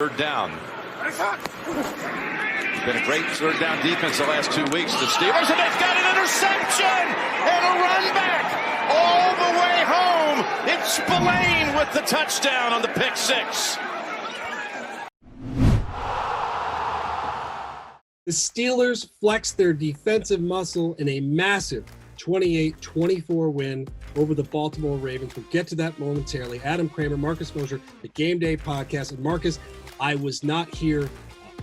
Third down. Been a great third down defense the last 2 weeks. The Steelers, and they've got an interception and a run back all the way home. It's Spillane with the touchdown on the pick six. The Steelers flexed their defensive muscle in a massive 28-24 win over the Baltimore Ravens. We'll get to that momentarily. Adam Kramer, Marcus Mosher, the Game Day Podcast. And Marcus, I was not here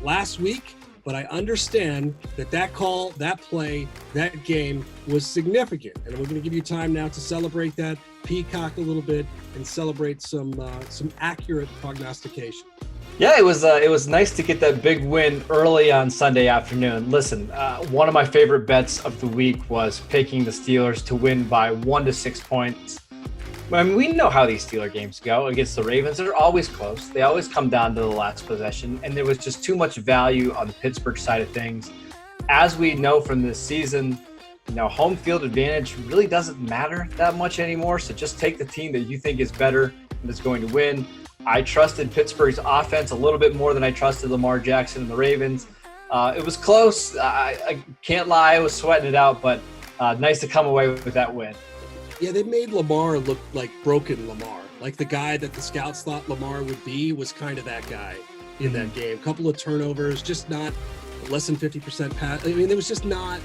last week, but I understand that call, that play, that game was significant. And we're going to give you time now to celebrate that, peacock a little bit, and celebrate some accurate prognostication. Yeah, it was nice to get that big win early on Sunday afternoon. Listen, one of my favorite bets of the week was picking the Steelers to win by 1 to 6 points. I mean, we know how these Steeler games go against the Ravens. They're always close. They always come down to the last possession, and there was just too much value on the Pittsburgh side of things. As we know from this season, home field advantage really doesn't matter that much anymore. So just take the team that you think is better and is going to win. I trusted Pittsburgh's offense a little bit more than I trusted Lamar Jackson and the Ravens. It was close. I can't lie. I was sweating it out, but nice to come away with that win. Yeah, they made Lamar look like broken Lamar. Like the guy that the scouts thought Lamar would be was kind of that guy in that game. Couple of turnovers, just not less than 50% pass. I mean, it was just not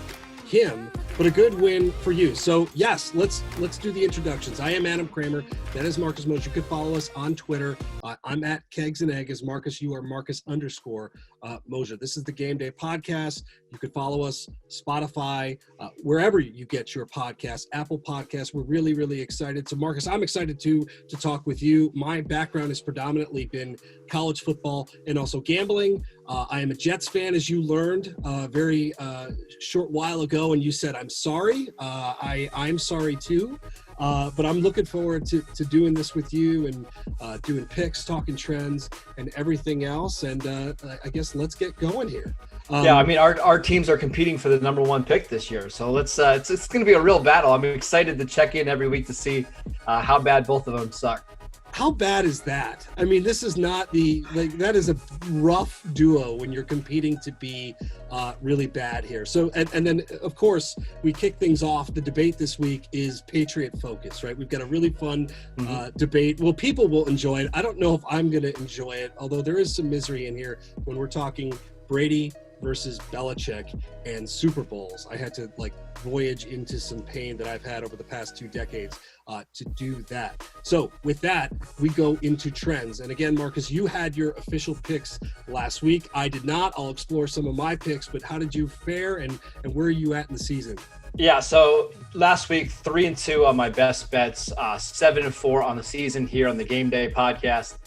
him, but a good win for you. So yes, let's do the introductions. I am Adam Kramer. That is Marcus Mosher. You can follow us on Twitter. I'm at Kegs and Egg. As Marcus, you are Marcus_Mosher. This is the Game Day Podcast. You can follow us Spotify, wherever you get your podcasts, Apple Podcasts. We're really, really excited. So Marcus, I'm excited to talk with you. My background has predominantly been college football and also gambling. I am a Jets fan, as you learned a very short while ago, and you said, I'm sorry. I'm sorry too. But I'm looking forward to doing this with you and doing picks, talking trends, and everything else. And I guess let's get going here. Yeah, I mean, our teams are competing for the #1 pick this year. So it's going to be a real battle. I'm excited to check in every week to see how bad both of them suck. How bad is that? I mean, this is not that is a rough duo when you're competing to be really bad here. So, and then of course we kick things off. The debate this week is Patriot focus, right? We've got a really fun debate. Well, people will enjoy it. I don't know if I'm going to enjoy it, although there is some misery in here when we're talking Brady versus Belichick and Super Bowls. I had to voyage into some pain that I've had over the past 2 decades to do that. So with that, we go into trends. And again, Marcus, you had your official picks last week. I did not. I'll explore some of my picks, but how did you fare and where are you at in the season? Yeah, so last week, 3-2 on my best bets, 7-4 on the season here on the Game Day Podcast.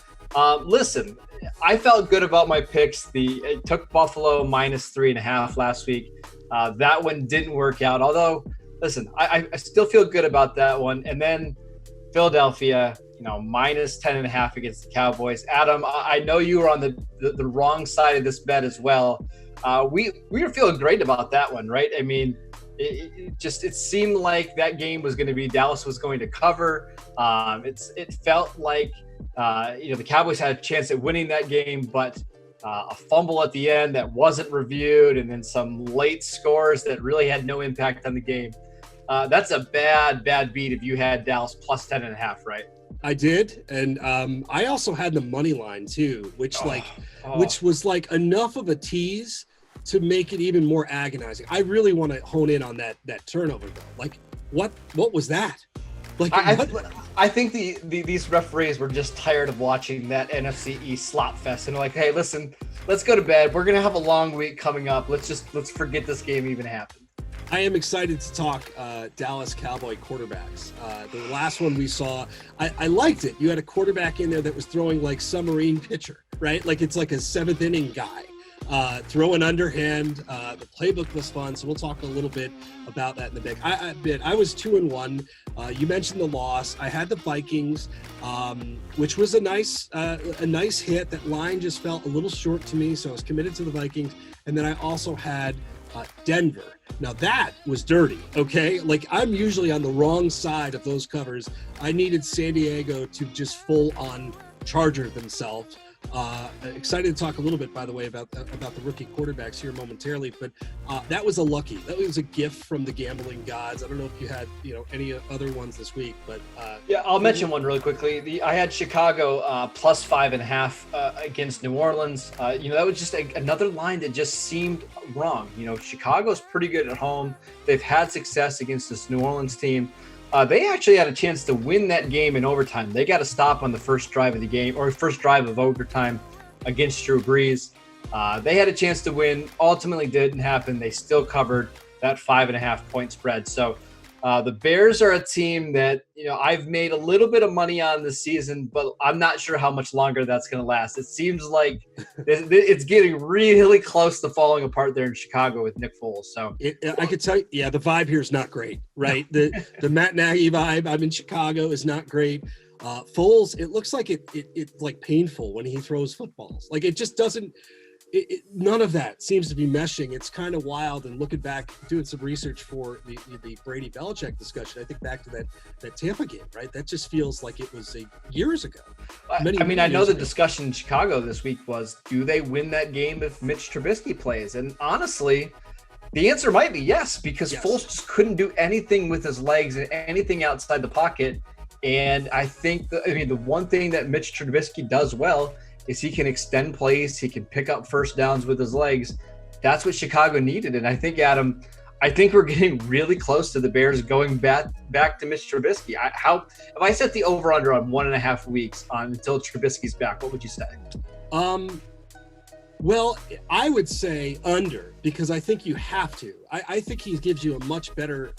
Listen, I felt good about my picks. It took Buffalo -3.5 last week. That one didn't work out. Although, listen, I still feel good about that one. And then Philadelphia, -10.5 against the Cowboys. Adam, I know you were on the wrong side of this bet as well. We were feeling great about that one, right? I mean, it seemed like that game was going to be Dallas was going to cover. It felt like the Cowboys had a chance at winning that game, but a fumble at the end that wasn't reviewed, and then some late scores that really had no impact on the game. That's a bad beat if you had Dallas +10.5, right? I did, and I also had the money line too, which was enough of a tease to make it even more agonizing. I really want to hone in on that turnover though. What was that? I think these referees were just tired of watching that NFC East slop fest, and they're like, hey, listen, let's go to bed. We're gonna have a long week coming up. Let's forget this game even happened. I am excited to talk Dallas Cowboy quarterbacks. The last one we saw, I liked it. You had a quarterback in there that was throwing like submarine pitcher, right? It's like a 7th inning guy. Throwing underhand. The playbook was fun, so we'll talk a little bit about that in the bit. I was 2-1. You mentioned the loss. I had the Vikings, which was a nice hit. That line just felt a little short to me, so I was committed to the Vikings. And then I also had Denver. Now that was dirty, okay? I'm usually on the wrong side of those covers. I needed San Diego to just full on Charger themselves. Excited to talk a little bit, by the way, about the rookie quarterbacks here momentarily. But that was a gift from the gambling gods. I don't know if you had any other ones this week, but yeah, I'll mention one really quickly. I had Chicago plus 5.5 against New Orleans. That was just another line that just seemed wrong. Chicago's pretty good at home. They've had success against this New Orleans team. They actually had a chance to win that game in overtime. They got a stop on the first drive of the game, or first drive of overtime against Drew Brees. They had a chance to win. Ultimately didn't happen. They still covered that 5.5 point spread. So the Bears are a team that, I've made a little bit of money on this season, but I'm not sure how much longer that's going to last. It seems like it's getting really close to falling apart there in Chicago with Nick Foles. So I could tell you, the vibe here is not great, right? The Matt Nagy vibe, I'm in Chicago, is not great. Foles, it looks like it's like painful when he throws footballs. Like it just doesn't. None of that seems to be meshing. It's kind of wild. And looking back, doing some research for the Brady Belichick discussion, I think back to that Tampa game, right? That just feels like it was years ago. I know the discussion in Chicago this week was, do they win that game if Mitch Trubisky plays? And honestly, the answer might be yes, because Foles just couldn't do anything with his legs and anything outside the pocket. And I think the one thing that Mitch Trubisky does well is he can extend plays. He can pick up first downs with his legs. That's what Chicago needed. And I think, Adam, we're getting really close to the Bears going back to Mitch Trubisky. If I set the over-under on 1.5 weeks until Trubisky's back, what would you say? Well, I would say under, because I think you have to. I think he gives you a much better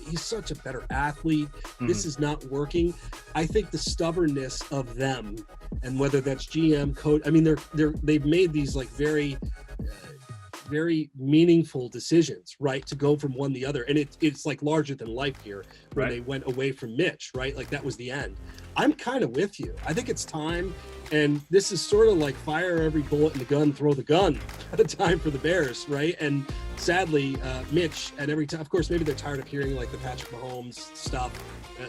he's such a better athlete. This is not working. I think the stubbornness of them, and whether that's GM, coach, they've made these like very meaningful decisions, right, to go from one to the other. And it's like larger than life here when they went away from Mitch, right? Like that was the end. I'm kind of with you. I think it's time. And this is sort of like fire every bullet in the gun, throw the gun at a time for the Bears, right? And sadly, Mitch, at every time, of course, maybe they're tired of hearing like the Patrick Mahomes stuff.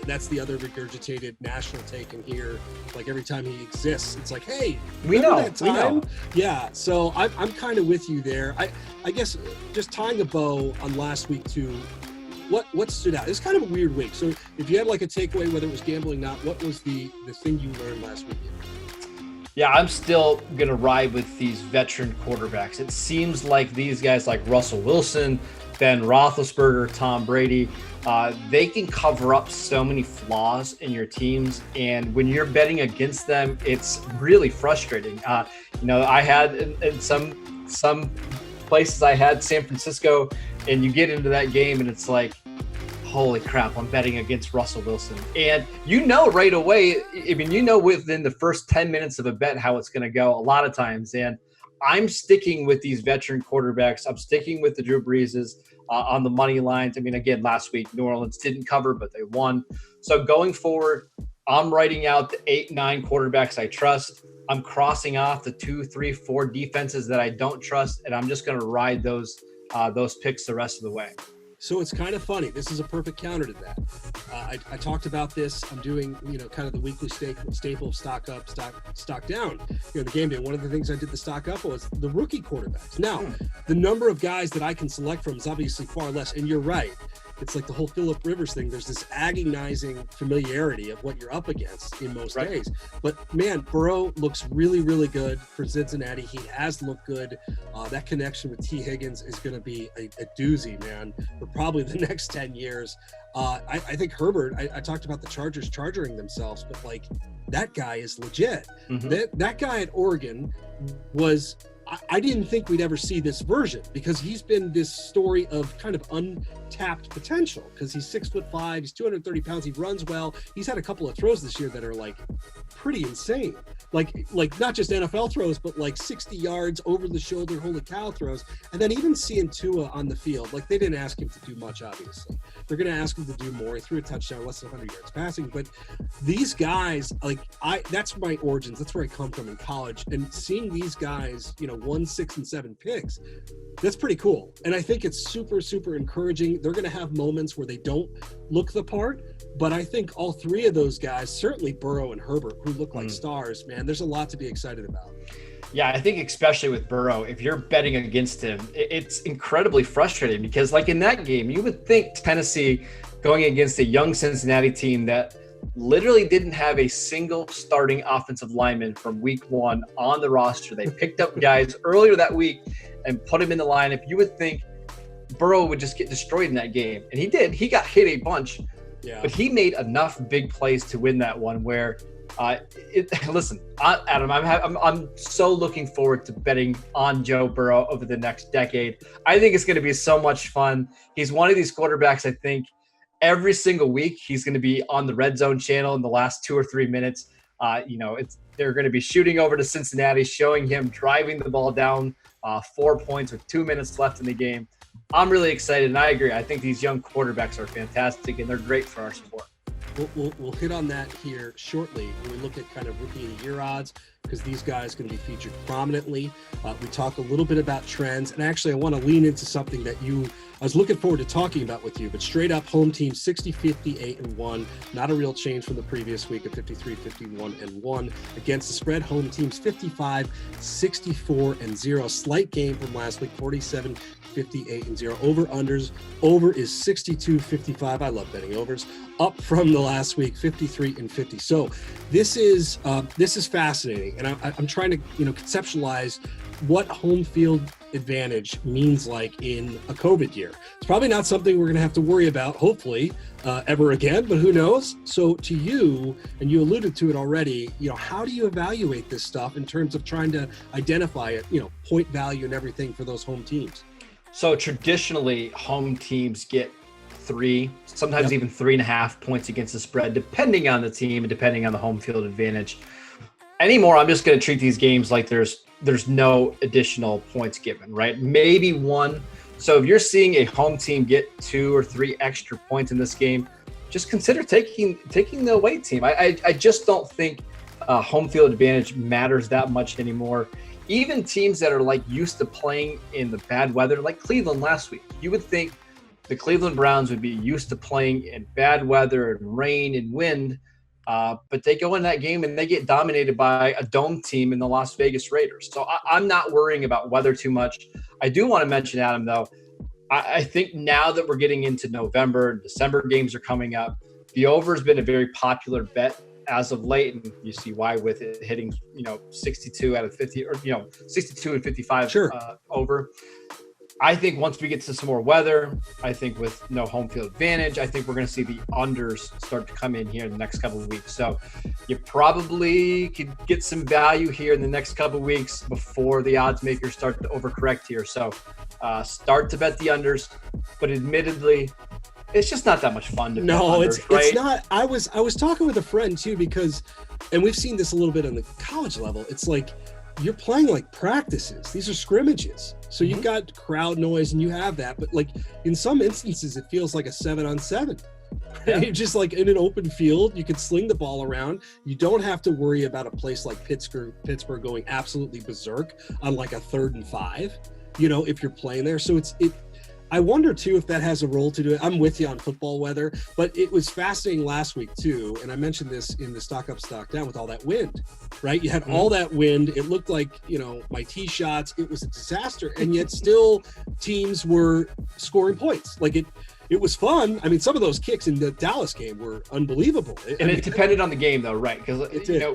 That's the other regurgitated national take in here. Like every time he exists, it's like, hey, we know that time? We know. Yeah, so I'm kind of with you there. I guess just tying a bow on last week too. What stood out? It's kind of a weird week. So if you had like a takeaway, whether it was gambling or not, what was the thing you learned last weekend? Yeah, I'm still going to ride with these veteran quarterbacks. It seems like these guys like Russell Wilson, Ben Roethlisberger, Tom Brady, they can cover up so many flaws in your teams. And when you're betting against them, it's really frustrating. I had in some places, I had San Francisco, and you get into that game and it's like, holy crap, I'm betting against Russell Wilson. And right away, within the first 10 minutes of a bet how it's going to go a lot of times. And I'm sticking with these veteran quarterbacks. I'm sticking with the Drew Breeses on the money lines. Again, last week, New Orleans didn't cover, but they won. So going forward, I'm writing out the 8-9 quarterbacks I trust. I'm crossing off the 2, 3, 4 defenses that I don't trust, and I'm just going to ride those picks the rest of the way. So it's kind of funny. This is a perfect counter to that. I talked about this. I'm doing, kind of the weekly staple of stock up, stock down. The game day. One of the things I did the stock up was the rookie quarterbacks. Now, the number of guys that I can select from is obviously far less. And you're right. It's like the whole Phillip Rivers thing. There's this agonizing familiarity of what you're up against in most days. But man, Burrow looks really, really good for Cincinnati. He has looked good. That connection with T. Higgins is going to be a doozy, man, for probably the next 10 years. I think Herbert, I talked about the Chargers charging themselves, but like that guy is legit. That guy at Oregon was, I didn't think we'd ever see this version, because he's been this story of kind of untapped potential, because he's 6'5", he's 230 pounds, he runs well. He's had a couple of throws this year that are like pretty insane. Like not just NFL throws, but like 60 yards over the shoulder, holy cow throws. And then even seeing Tua on the field, like they didn't ask him to do much, obviously. They're going to ask him to do more. He threw a touchdown, less than 100 yards passing. But these guys, that's my origins. That's where I come from in college. And seeing these guys, 1, 6, and 7 picks, that's pretty cool. And I think it's super, super encouraging. They're going to have moments where they don't look the part, but I think all three of those guys, certainly Burrow and Herbert, who look like stars, man, man. There's a lot to be excited about. Yeah, I think especially with Burrow, if you're betting against him, it's incredibly frustrating because like in that game, you would think Tennessee going against a young Cincinnati team that literally didn't have a single starting offensive lineman from week 1 on the roster. They picked up guys earlier that week and put him in the lineup. You would think Burrow would just get destroyed in that game. And he did. He got hit a bunch, but he made enough big plays to win that one where listen, Adam, I'm so looking forward to betting on Joe Burrow over the next decade. I think it's going to be so much fun. He's one of these quarterbacks, I think, every single week he's going to be on the Red Zone channel in the last 2 or 3 minutes. They're going to be shooting over to Cincinnati, showing him driving the ball down 4 points with 2 minutes left in the game. I'm really excited, and I agree. I think these young quarterbacks are fantastic, and they're great for our sport. We'll hit on that here shortly when we look at kind of Rookie of the Year odds, because these guys can be featured prominently. We talk a little bit about trends, and actually I want to lean into something that I was looking forward to talking about with you, but straight up home team 60, 58, and 1. Not a real change from the previous week of 53, 51, and 1. Against the spread, home teams 55, 64, and 0. Slight gain from last week, 47, 58, and 0. Over-unders. Over is 62, 55. I love betting overs. Up from the last week, 53 and 50. So this is fascinating, and I'm trying to conceptualize what home field advantage means like in a COVID year. It's probably not something we're going to have to worry about, hopefully, ever again, but who knows? So to you, and you alluded to it already, how do you evaluate this stuff in terms of trying to identify it, point value and everything for those home teams? So traditionally, home teams get 3, sometimes even 3.5 points against the spread, depending on the team and depending on the home field advantage. Anymore, I'm just going to treat these games like there's no additional points given, right? Maybe 1. So if you're seeing a home team get 2 or 3 extra points in this game, just consider taking the away team. I just don't think home field advantage matters that much anymore. Even teams that are like used to playing in the bad weather, like Cleveland last week, you would think the Cleveland Browns would be used to playing in bad weather and rain and wind, but they go in that game and they get dominated by a dome team in the Las Vegas Raiders. So I'm not worrying about weather too much. I do want to mention, Adam, though, I think now that we're getting into November, December games are coming up, the over has been a very popular bet as of late, and you see why with it hitting 62 out of 50, or 62 and 55 over. I think once we get to some more weather, I think with no home field advantage, I think we're going to see the unders start to come in here in the next couple of weeks. So you probably could get some value here in the next couple of weeks before the odds makers start to overcorrect here. So start to bet the unders, but admittedly, it's just not that much fun to bet unders, right? It's not. I was talking with a friend too, because, and we've seen this a little bit on the college level. It's like you're playing like practices. These are scrimmages. So you've got crowd noise and you have that, but like in some instances, it feels like a 7-on-7. Yeah. You're just like in an open field. You can sling the ball around. You don't have to worry about a place like Pittsburgh going absolutely berserk on like a 3rd and 5, if you're playing there. So I wonder too if that has a role to do it. I'm with you on football weather, but it was fascinating last week too. And I mentioned this in the stock up, stock down with all that wind, right? You had all that wind. It looked like, my tee shots, it was a disaster. And yet still teams were scoring points. Like it was fun. I mean, some of those kicks in the Dallas game were unbelievable. It depended on the game though, right? Because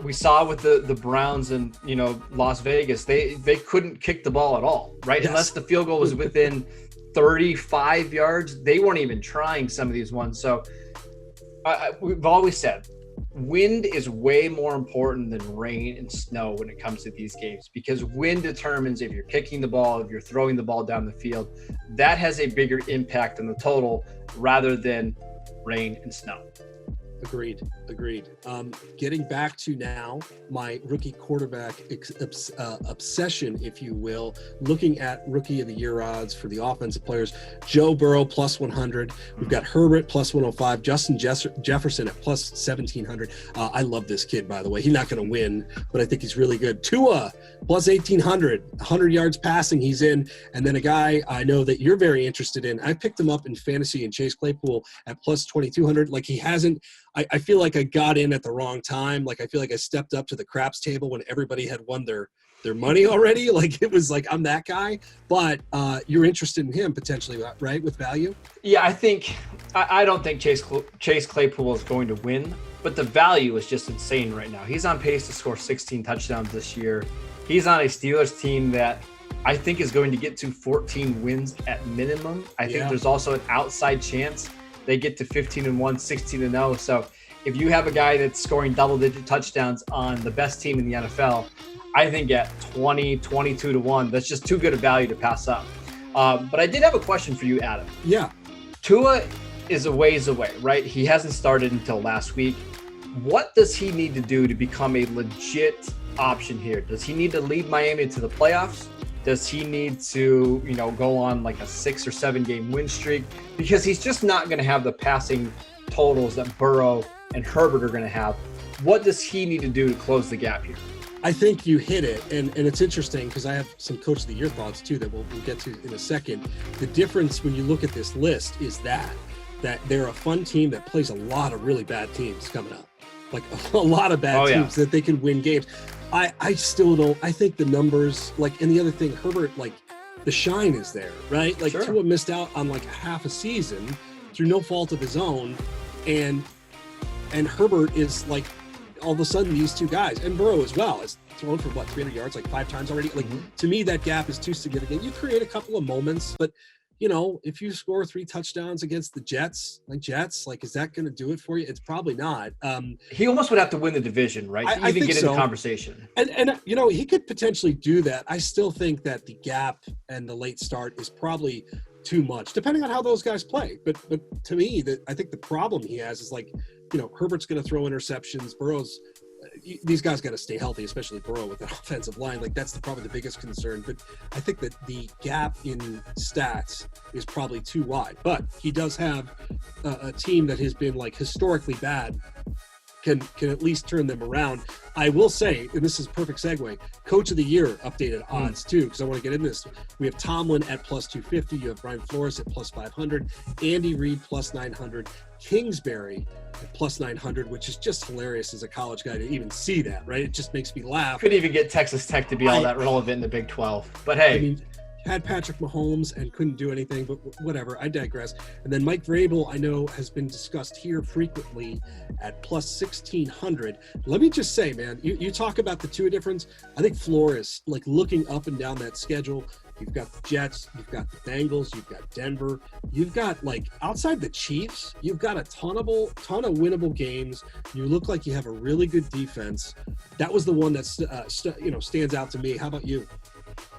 we saw with the Browns and Las Vegas, they couldn't kick the ball at all, right? Yes. Unless the field goal was within 35 yards, they weren't even trying some of these ones. So we've always said wind is way more important than rain and snow when it comes to these games, because wind determines if you're kicking the ball, if you're throwing the ball down the field. That has a bigger impact on the total rather than rain and snow. Agreed. Getting back to now my rookie quarterback obsession, if you will, looking at Rookie of the Year odds for the offensive players. Joe Burrow plus 100. We've got Herbert plus 105. Justin Jefferson at plus 1700. I love this kid, by the way. He's not going to win, but I think he's really good. Tua plus 1800. 100 yards passing, he's in. And then a guy I know that you're very interested in. I picked him up in fantasy and Chase Claypool at plus 2200. Like he hasn't. I feel like I got in at the wrong time. Like, I feel like I stepped up to the craps table when everybody had won their money already. Like, it was like, I'm that guy. But you're interested in him potentially, right, with value? Yeah, I don't think Chase Claypool is going to win, but the value is just insane right now. He's on pace to score 16 touchdowns this year. He's on a Steelers team that I think is going to get to 14 wins at minimum. I think there's also an outside chance they get to 15-1, 16-0. So if you have a guy that's scoring double-digit touchdowns on the best team in the NFL, I think at 20, 22-1, that's just too good a value to pass up. But I did have a question for you, Adam. Yeah. Tua is a ways away, right? He hasn't started until last week. What does he need to do to become a legit option here? Does he need to lead Miami to the playoffs? Does he need to, go on like a 6 or 7 game win streak? Because he's just not going to have the passing totals that Burrow and Herbert are going to have. What does he need to do to close the gap here? I think you hit it, and it's interesting because I have some Coach of the Year thoughts too that we'll get to in a second. The difference when you look at this list is that they're a fun team that plays a lot of really bad teams coming up, like a lot of bad teams that they can win games. I still don't. I think the numbers, like, and the other thing, Herbert, like, the shine is there, right? Like, Tua missed out on like half a season through no fault of his own, and Herbert is like, all of a sudden these two guys, and Burrow as well, is thrown for 300 yards like 5 times already. Like, to me, that gap is too significant. You create a couple of moments, but if you score 3 touchdowns against the Jets, is that going to do it for you? It's probably not. He almost would have to win the division, right? To even get in the conversation. And he could potentially do that. I still think that the gap and the late start is probably too much, depending on how those guys play. But to me, I think the problem he has is, like, Herbert's going to throw interceptions. Burrow's, these guys got to stay healthy, especially Burrow with an offensive line. Like, that's probably the biggest concern. But I think that the gap in stats is probably too wide. But he does have a team that has been, like, historically bad, can at least turn them around. I will say, and this is a perfect segue, Coach of the Year updated odds too, because I want to get into this. We have Tomlin at plus 250. You have Brian Flores at plus 500. Andy Reid plus 900. Kingsbury at plus 900, which is just hilarious as a college guy to even see that, right? It just makes me laugh. Couldn't even get Texas Tech to be all that relevant in the Big 12. But hey. I mean, had Patrick Mahomes and couldn't do anything, but whatever, I digress. And then Mike Vrabel, I know, has been discussed here frequently at plus 1,600. Let me just say, man, you talk about the Tua difference. I think Flores, like, looking up and down that schedule, you've got the Jets, you've got the Bengals, you've got Denver, you've got, like, outside the Chiefs, you've got a ton of winnable games. You look like you have a really good defense. That was the one that stands out to me. How about you?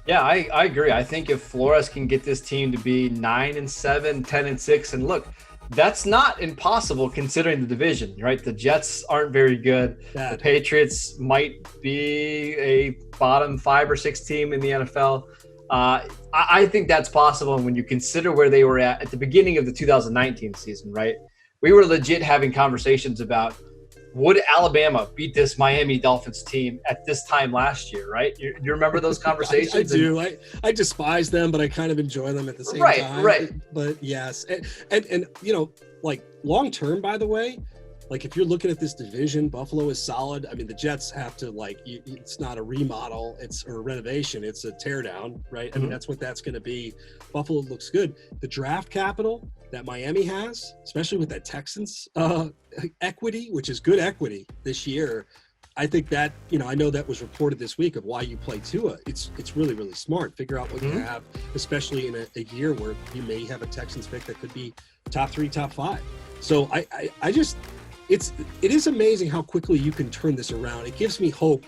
Yeah, I agree. I think if Flores can get this team to be 9-7, 10-6, and look, that's not impossible considering the division, right? The Jets aren't very good. The Patriots might be a bottom 5 or 6 team in the NFL. I think that's possible. And when you consider where they were at the beginning of the 2019 season, right? We were legit having conversations about, would Alabama beat this Miami Dolphins team at this time last year, right? You remember those conversations? I do. I despise them, but I kind of enjoy them at the same time. Right. But yes. And like, long term, by the way, like, if you're looking at this division, Buffalo is solid. I mean, the Jets have to, like, it's not a remodel, or a renovation, it's a teardown, right? I mean, that's what that's going to be. Buffalo looks good. The draft capital that Miami has, especially with that Texans equity, which is good equity this year, I think that, I know that was reported this week of why you play Tua. It's really, really smart. Figure out what you have, especially in a year where you may have a Texans pick that could be top 3, top 5. So I just, it is amazing how quickly you can turn this around. It gives me hope,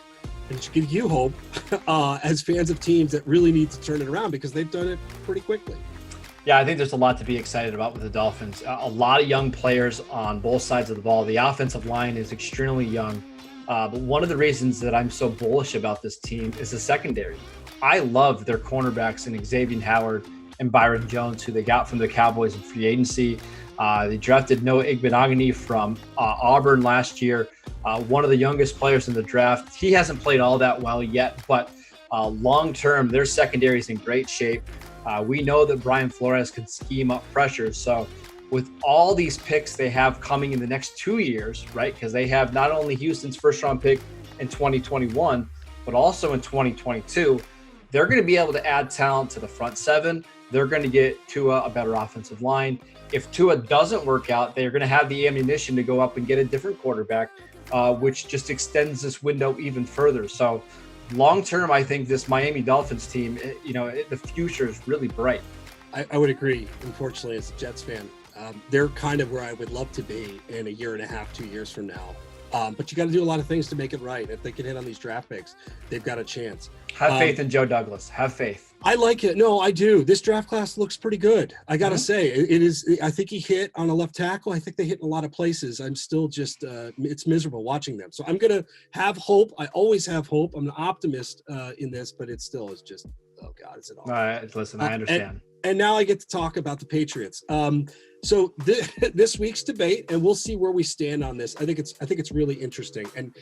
and it should give you hope as fans of teams that really need to turn it around, because they've done it pretty quickly. Yeah, I think there's a lot to be excited about with the Dolphins. A lot of young players on both sides of the ball. The offensive line is extremely young. But one of the reasons that I'm so bullish about this team is the secondary. I love their cornerbacks in Xavier Howard and Byron Jones, who they got from the Cowboys in free agency. They drafted Noah Igbenogany from Auburn last year, one of the youngest players in the draft. He hasn't played all that well yet, but long-term, their secondary is in great shape. We know that Brian Flores can scheme up pressure. So with all these picks they have coming in the next 2 years, right? Because they have not only Houston's first round pick in 2021, but also in 2022, they're going to be able to add talent to the front seven. They're going to get Tua a better offensive line. If Tua doesn't work out, they're going to have the ammunition to go up and get a different quarterback, which just extends this window even further. So long term, I think this Miami Dolphins team, the future is really bright. I would agree. Unfortunately, as a Jets fan, they're kind of where I would love to be in a year and a half, 2 years from now. But you got to do a lot of things to make it right. If they can hit on these draft picks, they've got a chance. Have faith in Joe Douglas. Have faith. I like it. No, I do. This draft class looks pretty good. I got to say, it is. I think he hit on a left tackle. I think they hit in a lot of places. I'm still just, it's miserable watching them. So I'm going to have hope. I always have hope. I'm an optimist in this, but it still is just, oh God, is it all? All right, listen, I understand. And now I get to talk about the Patriots. So this week's debate, and we'll see where we stand on this. I think it's really interesting. And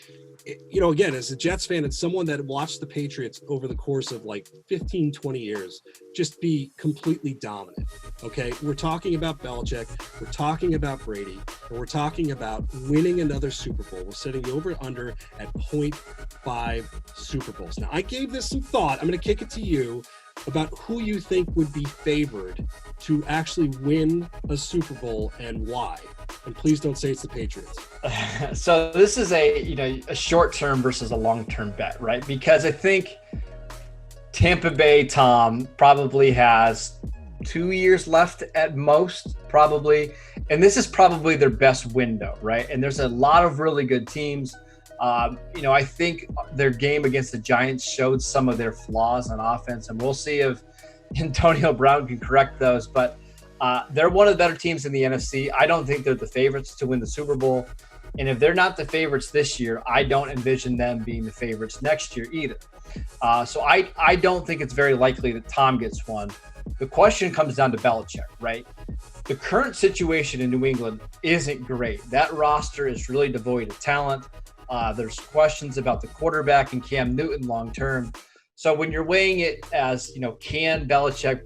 again, as a Jets fan and someone that watched the Patriots over the course of like 15, 20 years, just be completely dominant. Okay, we're talking about Belichick, we're talking about Brady, and we're talking about winning another Super Bowl. We're setting the over/under at 0.5 Super Bowls. Now, I gave this some thought. I'm going to kick it to you about who you think would be favored to actually win a Super Bowl and why. And please don't say it's the Patriots. So this is a short-term versus a long-term bet, right? Because I think Tampa Bay, Tom, probably has 2 years left at most, probably. And this is probably their best window, right? And there's a lot of really good teams. I think their game against the Giants showed some of their flaws on offense, and we'll see if Antonio Brown can correct those. But they're one of the better teams in the NFC. I don't think they're the favorites to win the Super Bowl. And if they're not the favorites this year, I don't envision them being the favorites next year either. So I don't think it's very likely that Tom gets one. The question comes down to Belichick, right? The current situation in New England isn't great. That roster is really devoid of talent. There's questions about the quarterback and Cam Newton long term. So when you're weighing it as, can Belichick,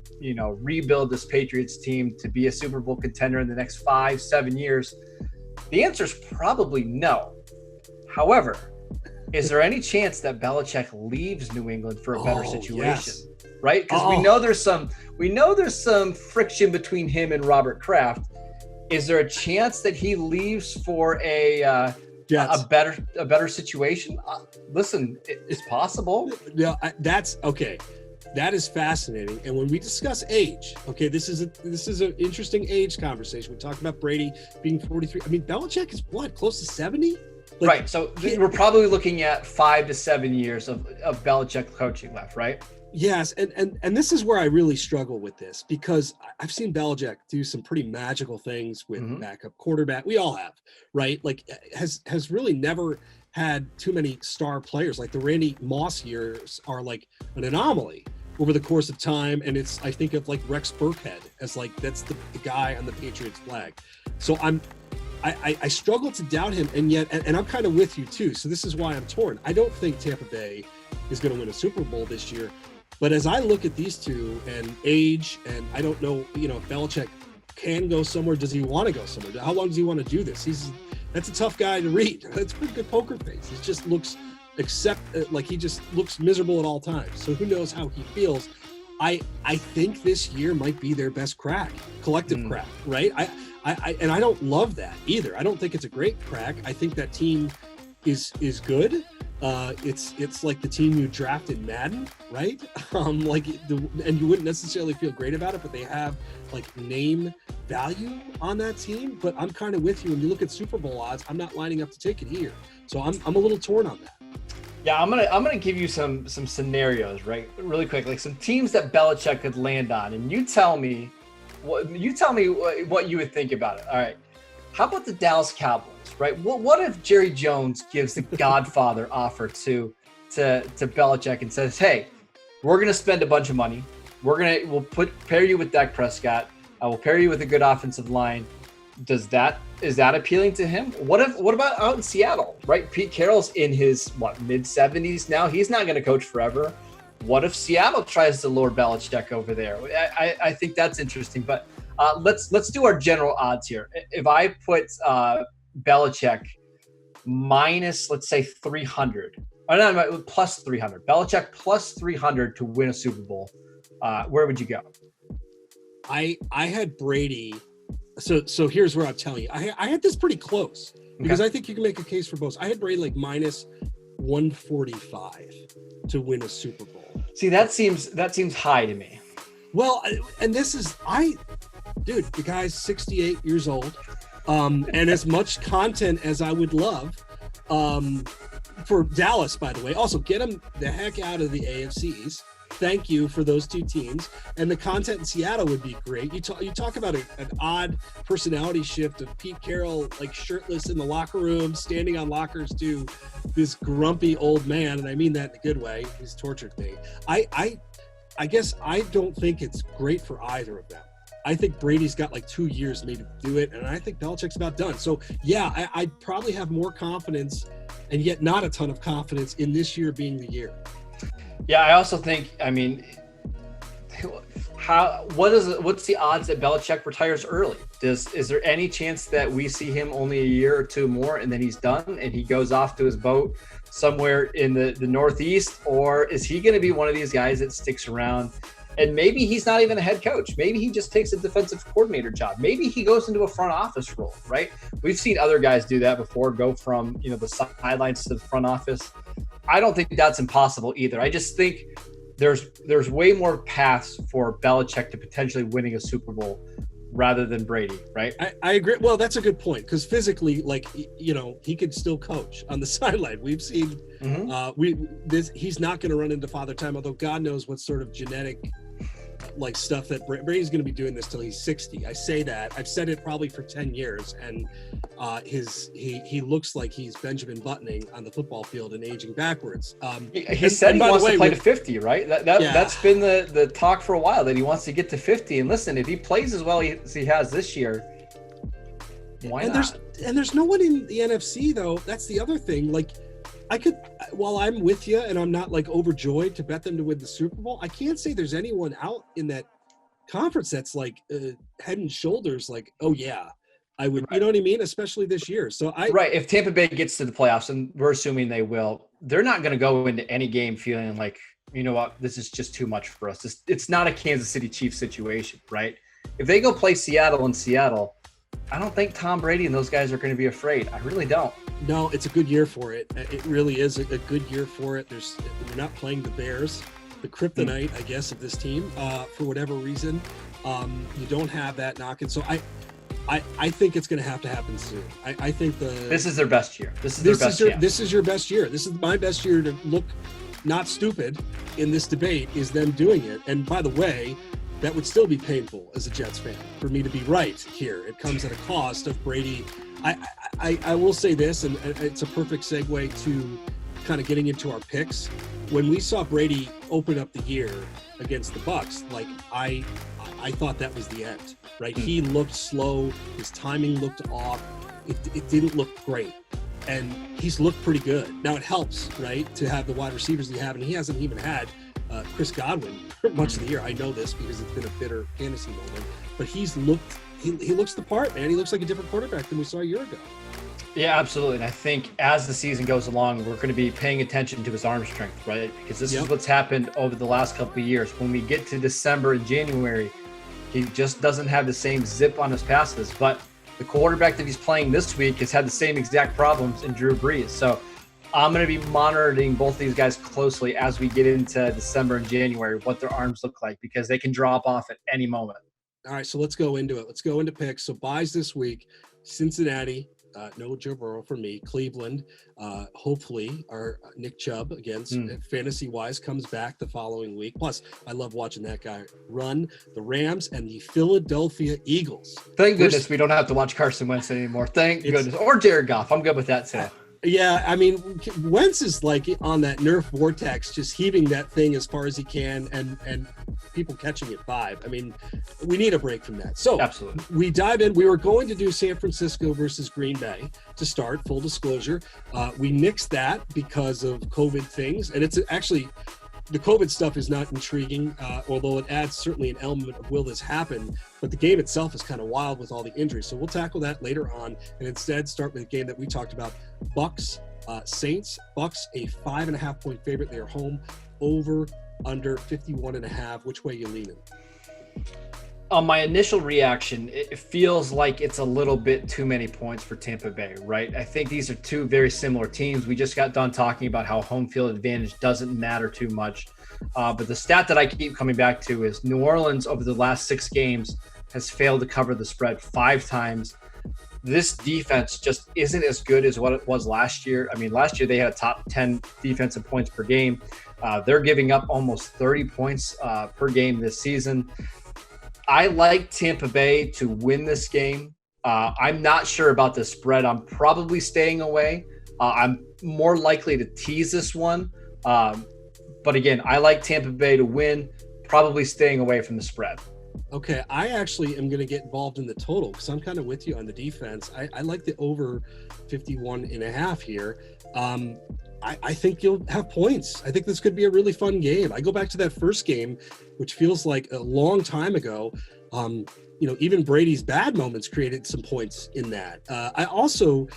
rebuild this Patriots team to be a Super Bowl contender in the next 5-7 years? The answer is probably no. However, is there any chance that Belichick leaves New England for a better situation? Yes. Right? Because we know there's some friction between him and Robert Kraft. Is there a chance that he leaves for a better situation? Listen, it's possible. Yeah, that's okay. That is fascinating. And when we discuss age, okay, this is an interesting age conversation. We talked about Brady being 43. I mean, Belichick is what, close to 70? Right. So we're probably looking at 5 to 7 years of Belichick coaching left, right? Yes, and this is where I really struggle with this, because I've seen Belichick do some pretty magical things with backup quarterback. We all have, right? Like has really never had too many star players. Like the Randy Moss years are like an anomaly over the course of time. And I think of like Rex Burkhead as like, that's the guy on the Patriots flag. So I struggle to doubt him, and yet, and I'm kind of with you too. So this is why I'm torn. I don't think Tampa Bay is going to win a Super Bowl this year. But as I look at these two and age, and I don't know, if Belichick can go somewhere, does he want to go somewhere? How long does he want to do this? That's a tough guy to read. That's a pretty good poker face. It just looks like he just looks miserable at all times. So who knows how he feels? I think this year might be their best collective crack, right? I don't love that either. I don't think it's a great crack. I think that team is good. It's like the team you draft in Madden, right? And you wouldn't necessarily feel great about it, but they have like name value on that team. But I'm kind of with you. When you look at Super Bowl odds, I'm not lining up to take it here. So I'm a little torn on that. Yeah, I'm gonna give you some scenarios, right, really quick, like some teams that Belichick could land on, and you tell me what you would think about it. All right, how about the Dallas Cowboys? Right? What if Jerry Jones gives the Godfather offer to Belichick and says, "Hey, we're going to spend a bunch of money. We'll pair you with Dak Prescott. I will pair you with a good offensive line." Is that appealing to him? What about out in Seattle? Right? Pete Carroll's in his mid-70s now. He's not going to coach forever. What if Seattle tries to lure Belichick over there? I think that's interesting, but Let's do our general odds here. If I put Belichick minus, let's say 300, or no, plus 300, Belichick plus 300 to win a Super Bowl, where would you go? I had Brady. So here's where I'm telling you. I had this pretty close because I think you can make a case for both. I had Brady like minus 145 to win a Super Bowl. See, that seems high to me. Well, and this is dude, the guy's 68 years old. And as much content as I would love for Dallas, by the way. Also, get him the heck out of the AFCs. Thank you for those two teams. And the content in Seattle would be great. You talk about an odd personality shift of Pete Carroll, like shirtless in the locker room, standing on lockers, to this grumpy old man. And I mean that in a good way. He's tortured me. I guess I don't think it's great for either of them. I think Brady's got like 2 years maybe to do it, and I think Belichick's about done. So, yeah, I'd probably have more confidence, and yet not a ton of confidence in this year being the year. Yeah, I also think, I mean, what's the odds that Belichick retires early? Is there any chance that we see him only a year or two more and then he's done and he goes off to his boat somewhere in the Northeast? Or is he going to be one of these guys that sticks around? And maybe he's not even a head coach. Maybe he just takes a defensive coordinator job. Maybe he goes into a front office role, right? We've seen other guys do that before, go from, the sidelines to the front office. I don't think that's impossible either. I just think there's way more paths for Belichick to potentially winning a Super Bowl rather than Brady, right? I agree. Well, that's a good point, because physically, he could still coach on the sideline. We've seen he's not going to run into father time, although God knows what sort of genetic stuff that Brady's going to be doing this till he's 60. I say that. I've said it probably for 10 years, and he looks like he's Benjamin Buttoning on the football field and aging backwards. He said he wants to play to 50, right? That's been the talk for a while, that he wants to get to 50. And listen, if he plays as well as he has this year, why not? There's no one in the NFC though. That's the other thing. I could, while I'm with you and I'm not overjoyed to bet them to win the Super Bowl, I can't say there's anyone out in that conference that's head and shoulders oh yeah, I would, right. You know what I mean? Especially this year. So right. If Tampa Bay gets to the playoffs, and we're assuming they will, they're not going to go into any game feeling like, you know what, this is just too much for us. It's not a Kansas City Chiefs situation, right? If they go play Seattle in Seattle, I don't think Tom Brady and those guys are going to be afraid. I really don't. No, it's a good year for it. It really is a good year for it. We're not playing the Bears, the kryptonite, I guess, of this team for whatever reason. You don't have that knocking. So I think it's going to have to happen soon. I think this is their best year. This is your best year. This is my best year to look not stupid in this debate, is them doing it. And by the way, that would still be painful as a Jets fan for me to be right here. It comes at a cost of Brady. I will say this, and it's a perfect segue to kind of getting into our picks. When we saw Brady open up the year against the BUCS, I thought that was the end, right? He looked slow. His timing looked off. It didn't look great. And he's looked pretty good. Now it helps, right, to have the wide receivers you have, and he hasn't even had Chris Godwin much of the year. I know this because it's been a bitter fantasy moment, but he looks the part, man. He looks like a different quarterback than we saw a year ago. Yeah, absolutely. And I think as the season goes along, we're going to be paying attention to his arm strength, right? Because this is what's happened over the last couple of years. When we get to December and January, he just doesn't have the same zip on his passes. But the quarterback that he's playing this week has had the same exact problems in Drew Brees. So I'm going to be monitoring both these guys closely as we get into December and January, what their arms look like, because they can drop off at any moment. All right, so let's go into it. Let's go into picks. So buys this week: Cincinnati, no Joe Burrow for me. Cleveland, hopefully our Nick Chubb, against fantasy-wise, comes back the following week. Plus, I love watching that guy run. The Rams and the Philadelphia Eagles. Thank goodness we don't have to watch Carson Wentz anymore. Thank goodness. Or Jared Goff. I'm good with that too. Yeah, I mean, Wentz is on that Nerf vortex, just heaving that thing as far as he can, and people catching it 5. I mean, we need a break from that. So absolutely, we dive in. We were going to do San Francisco versus Green Bay to start, full disclosure. We nixed that because of COVID things, and it's actually the COVID stuff is not intriguing, although it adds certainly an element of will this happen. But the game itself is kind of wild with all the injuries. So we'll tackle that later on, and instead start with a game that we talked about: BUCS Saints. BUCS a 5.5-point favorite. They are home. Over under 51.5. Which way you leaning? On my initial reaction, it feels like it's a little bit too many points for Tampa Bay, right? I think these are two very similar teams. We just got done talking about how home field advantage doesn't matter too much. But the stat that I keep coming back to is New Orleans over the last 6 games has failed to cover the spread 5 times. This defense just isn't as good as what it was last year. I mean, last year they had a top 10 defensive points per game. They're giving up almost 30 points per game this season. I like Tampa Bay to win this game. I'm not sure about the spread. I'm probably staying away. I'm more likely to tease this one. But again, I like Tampa Bay to win, probably staying away from the spread. Okay, I actually am going to get involved in the total because I'm kind of with you on the defense. I like the over 51.5 here. I think you'll have points. I think this could be a really fun game. I go back to that first game, which feels like a long time ago. Even Brady's bad moments created some points in that. I also,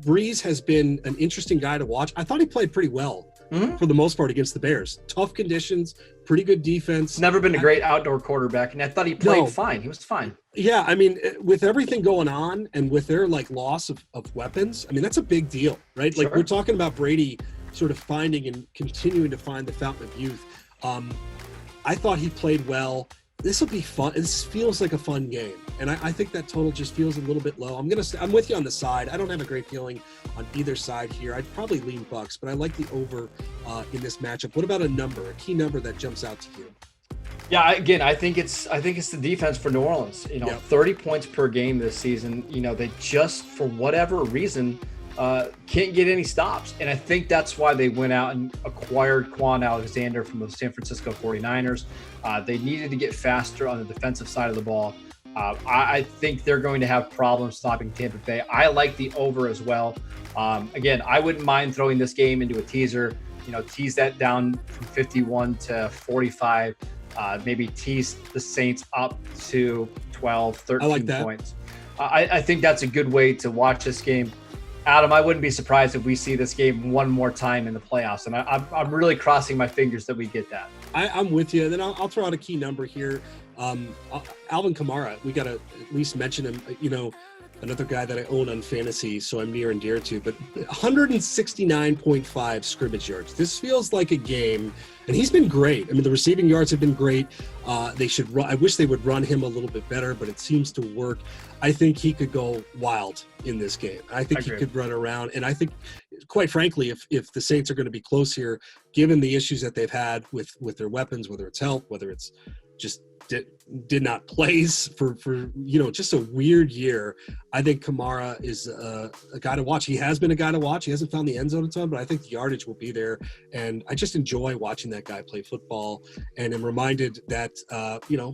Breeze has been an interesting guy to watch. I thought he played pretty well for the most part against the Bears. Tough conditions, pretty good defense. Never been a great outdoor quarterback, and I thought he played fine. He was fine. Yeah, I mean, with everything going on and with their loss of weapons, I mean, that's a big deal, right? Sure. Like we're talking about Brady sort of finding and continuing to find the fountain of youth. I thought he played well. This will be fun. This feels like a fun game, and I think that total just feels a little bit low. I'm with you on the side. I don't have a great feeling on either side here. I'd probably lean Bucks, but I like the over in this matchup. What about a key number that jumps out to you? Yeah, again, I think it's the defense for New Orleans. 30 points per game this season. They just, for whatever reason, can't get any stops. And I think that's why they went out and acquired Quan Alexander from the San Francisco 49ers. They needed to get faster on the defensive side of the ball. I think they're going to have problems stopping Tampa Bay. I like the over as well. Again, I wouldn't mind throwing this game into a teaser, tease that down from 51 to 45, maybe tease the Saints up to 12, 13 points. I think that's a good way to watch this game. Adam, I wouldn't be surprised if we see this game one more time in the playoffs, and I'm really crossing my fingers that we get that. I'm with you. And then I'll throw out a key number here. Alvin Kamara, we got to at least mention him, another guy that I own on fantasy, so I'm near and dear to, but 169.5 scrimmage yards. This feels like a game, and he's been great. I mean, the receiving yards have been great. They should run. I wish they would run him a little bit better, but it seems to work. I think he could go wild in this game. I think he could run around, and I think, quite frankly, if the Saints are going to be close here, given the issues that they've had with their weapons, whether it's health, whether it's just did not plays for just a weird year. I think Kamara is a guy to watch. He has been a guy to watch. He hasn't found the end zone a ton, but I think the yardage will be there. And I just enjoy watching that guy play football. And I'm reminded that,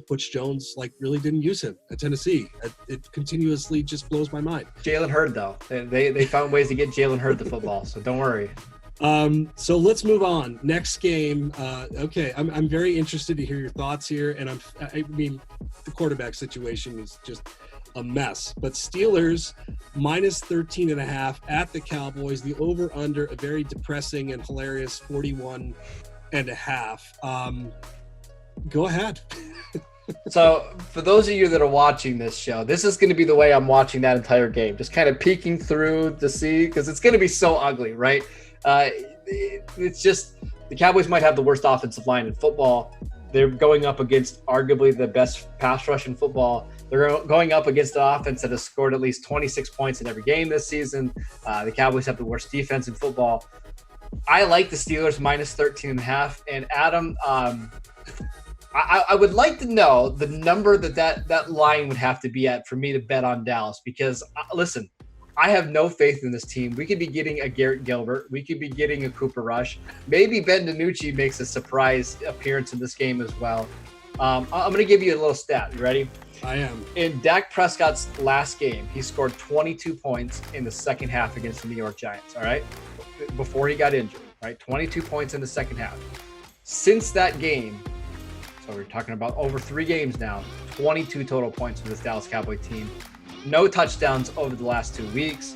Butch Jones really didn't use him at Tennessee. It continuously just blows my mind. Jalen Hurd, though. They found ways to get Jalen Hurd the football, so don't worry. So let's move on. Next game. Okay, I'm very interested to hear your thoughts here, and I mean, the quarterback situation is just a mess. But Steelers minus 13.5 at the Cowboys. The over under a very depressing and hilarious 41.5. Go ahead. So for those of you that are watching this show, this is going to be the way I'm watching that entire game, just kind of peeking through to see, because it's going to be so ugly, right? It's just the Cowboys might have the worst offensive line in football. They're going up against arguably the best pass rush in football. They're going up against an offense that has scored at least 26 points in every game this season. The Cowboys have the worst defense in football. I like the Steelers minus 13.5. And Adam, I would like to know the number that line would have to be at for me to bet on Dallas, because listen, I have no faith in this team. We could be getting a Garrett Gilbert. We could be getting a Cooper Rush. Maybe Ben DiNucci makes a surprise appearance in this game as well. I'm going to give you a little stat. You ready? I am. In Dak Prescott's last game, he scored 22 points in the second half against the New York Giants, all right? Before he got injured. right? 22 points in the second half. Since that game, so we're talking about over 3 games now, 22 total points for this Dallas Cowboy team. No touchdowns over the last 2 weeks.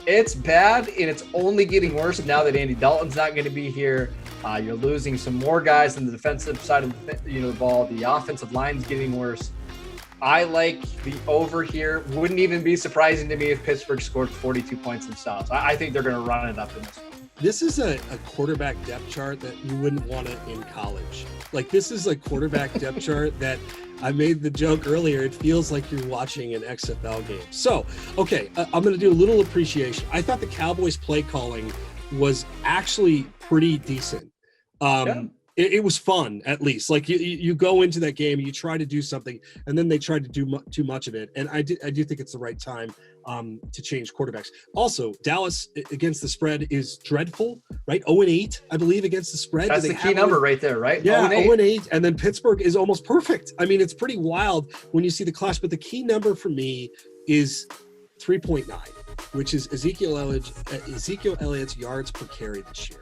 It's bad, and it's only getting worse now that Andy Dalton's not going to be here. You're losing some more guys on the defensive side of the ball. The offensive line's getting worse. I like the over here. Wouldn't even be surprising to me if Pittsburgh scored 42 points themselves. I think they're going to run it up in this one. This is a quarterback depth chart that you wouldn't want it in college. Like, this is a quarterback depth chart that I made the joke earlier. It feels like you're watching an XFL game. So, okay, I'm going to do a little appreciation. I thought the Cowboys play calling was actually pretty decent. It was fun, at least. Like, you go into that game, you try to do something, and then they tried to do too much of it. And I do think it's the right time to change quarterbacks. Also, Dallas against the spread is dreadful, right? 0-8, I believe, against the spread. That's the key number right there, right? Yeah, 0-8. And then Pittsburgh is almost perfect. I mean, it's pretty wild when you see the clash. But the key number for me is 3.9, which is Ezekiel Elliott's yards per carry this year.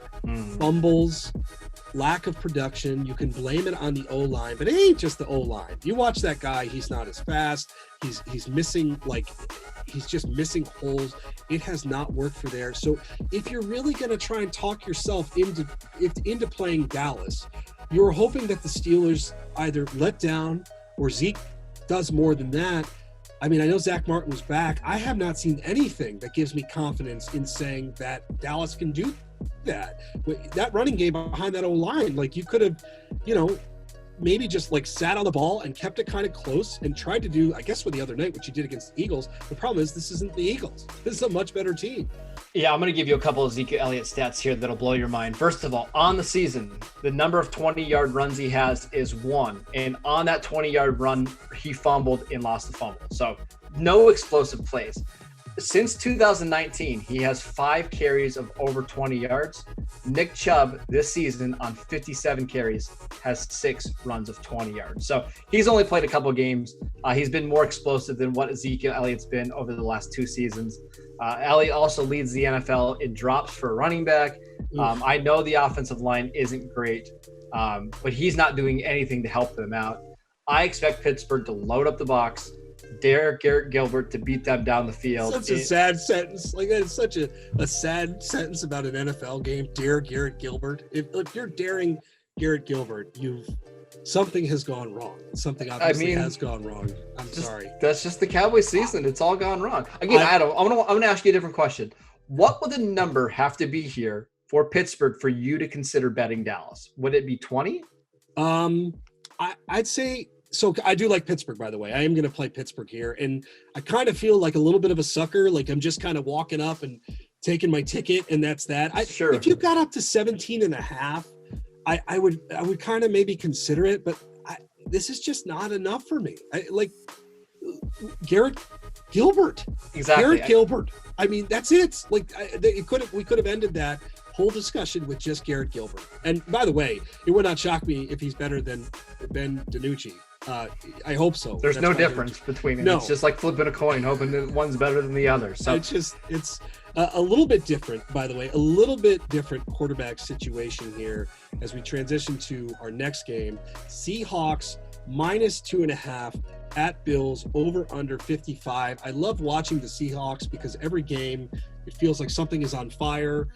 Fumbles, lack of production. You can blame it on the O-line, but it ain't just the O-line. You watch that guy, he's not as fast. He's missing, he's just missing holes. It has not worked for there. So if you're really going to try and talk yourself into playing Dallas, you're hoping that the Steelers either let down or Zeke does more than that. I mean, I know Zach Martin was back. I have not seen anything that gives me confidence in saying that Dallas can do that. That running game behind that O-line, you could have, maybe just sat on the ball and kept it kind of close and tried to do, I guess, with the other night, what you did against the Eagles. The problem is this isn't the Eagles. This is a much better team. Yeah, I'm going to give you a couple of Ezekiel Elliott stats here that'll blow your mind. First of all, on the season, the number of 20-yard runs he has is 1. And on that 20-yard run, he fumbled and lost the fumble. So no explosive plays. Since 2019, he has 5 carries of over 20 yards. Nick Chubb this season on 57 carries has 6 runs of 20 yards. So he's only played a couple games. He's been more explosive than what Ezekiel Elliott's been over the last 2 seasons. Elliott also leads the NFL in drops for a running back. I know the offensive line isn't great, but he's not doing anything to help them out. I expect Pittsburgh to load up the box, dare Garrett Gilbert to beat them down the field. Such a sad sentence. That's such a sad sentence about an NFL game. Dare Garrett Gilbert. If you're daring Garrett Gilbert, something has gone wrong. Something obviously has gone wrong. I'm sorry. That's just the Cowboys season. It's all gone wrong. Again, Adam, I'm gonna ask you a different question. What would the number have to be here for Pittsburgh for you to consider betting Dallas? Would it be 20? I'd say. So I do like Pittsburgh, by the way. I am going to play Pittsburgh here. And I kind of feel like a little bit of a sucker. Like I'm just kind of walking up and taking my ticket, and that's that. Sure. If you got up to 17.5, I would kind of maybe consider it, but this is just not enough for me. Garrett Gilbert. Exactly. Garrett Gilbert. I mean, that's it. We could have ended that whole discussion with just Garrett Gilbert. And by the way, it would not shock me if he's better than Ben DiNucci. I hope so. There's no difference between them. No. It's just like flipping a coin, hoping that one's better than the other. So it's a little bit different, by the way, a little bit different quarterback situation here as we transition to our next game. Seahawks -2.5 at Bills, over under 55. I love watching the Seahawks because every game it feels like something is on fire.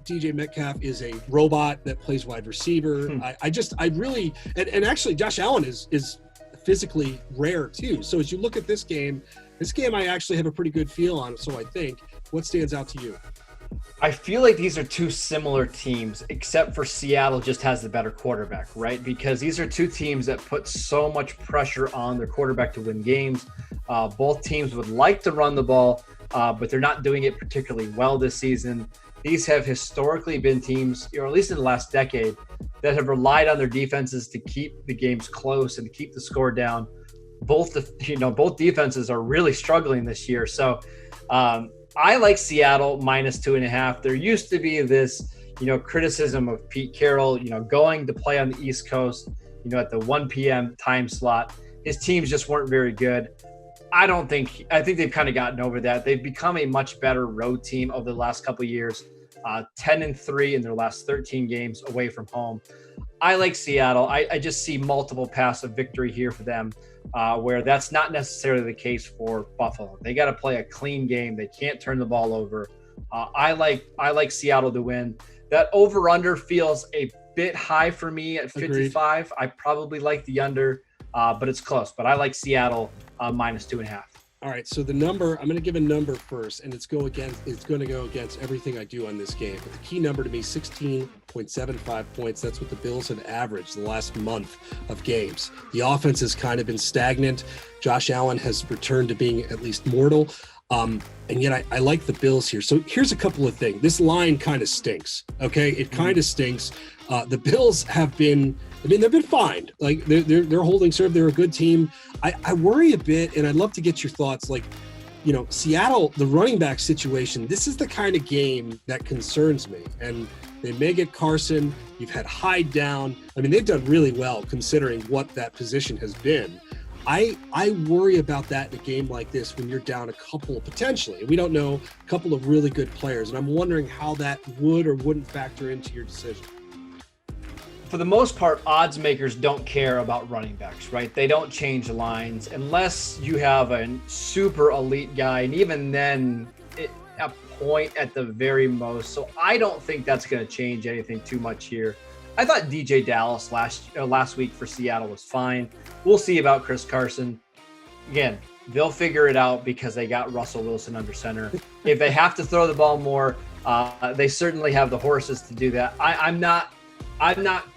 DJ Metcalf is a robot that plays wide receiver. I really actually Josh Allen is physically rare too. So as you look at this game I actually have a pretty good feel on. So I think, what stands out to you? I feel like these are 2 similar teams, except for Seattle just has the better quarterback, right? Because these are 2 teams that put so much pressure on their quarterback to win games. Both teams would like to run the ball, but they're not doing it particularly well this season. These have historically been teams, or at least in the last decade, that have relied on their defenses to keep the games close and to keep the score down. Both defenses are really struggling this year. So I like Seattle -2.5. There used to be this, criticism of Pete Carroll, going to play on the East Coast, at the 1 p.m. time slot. His teams just weren't very good. I think they've kind of gotten over that. They've become a much better road team over the last couple of years. 10-3 in their last 13 games away from home. I like Seattle. I just see multiple paths of victory here for them, where that's not necessarily the case for Buffalo. They got to play a clean game. They can't turn the ball over. I like Seattle to win. That over-under feels a bit high for me at 55. Agreed. I probably like the under, but it's close. But I like Seattle minus 2.5. All right, so the number, I'm going to give a number first, and it's going to go against everything I do on this game. But the key number to me, 16.75 points. That's what the Bills have averaged the last month of games. The offense has kind of been stagnant. Josh Allen has returned to being at least mortal. And yet I like the Bills here. So here's a couple of things. This line kind of stinks. Okay. It kind of stinks. The Bills have been, they've been fine. Like they're holding serve. They're a good team. I worry a bit, and I'd love to get your thoughts. Like, Seattle, the running back situation, this is the kind of game that concerns me. And they may get Carson. You've had Hyde down. They've done really well considering what that position has been. I worry about that in a game like this when you're down a couple, potentially, we don't know, a couple of really good players. And I'm wondering how that would or wouldn't factor into your decision. For the most part, odds makers don't care about running backs, right? They don't change lines unless you have a super elite guy. And even then, a point at the very most. So I don't think that's going to change anything too much here. I thought DJ Dallas last week for Seattle was fine. We'll see about Chris Carson. Again, they'll figure it out because they got Russell Wilson under center. If they have to throw the ball more, they certainly have the horses to do that. I'm not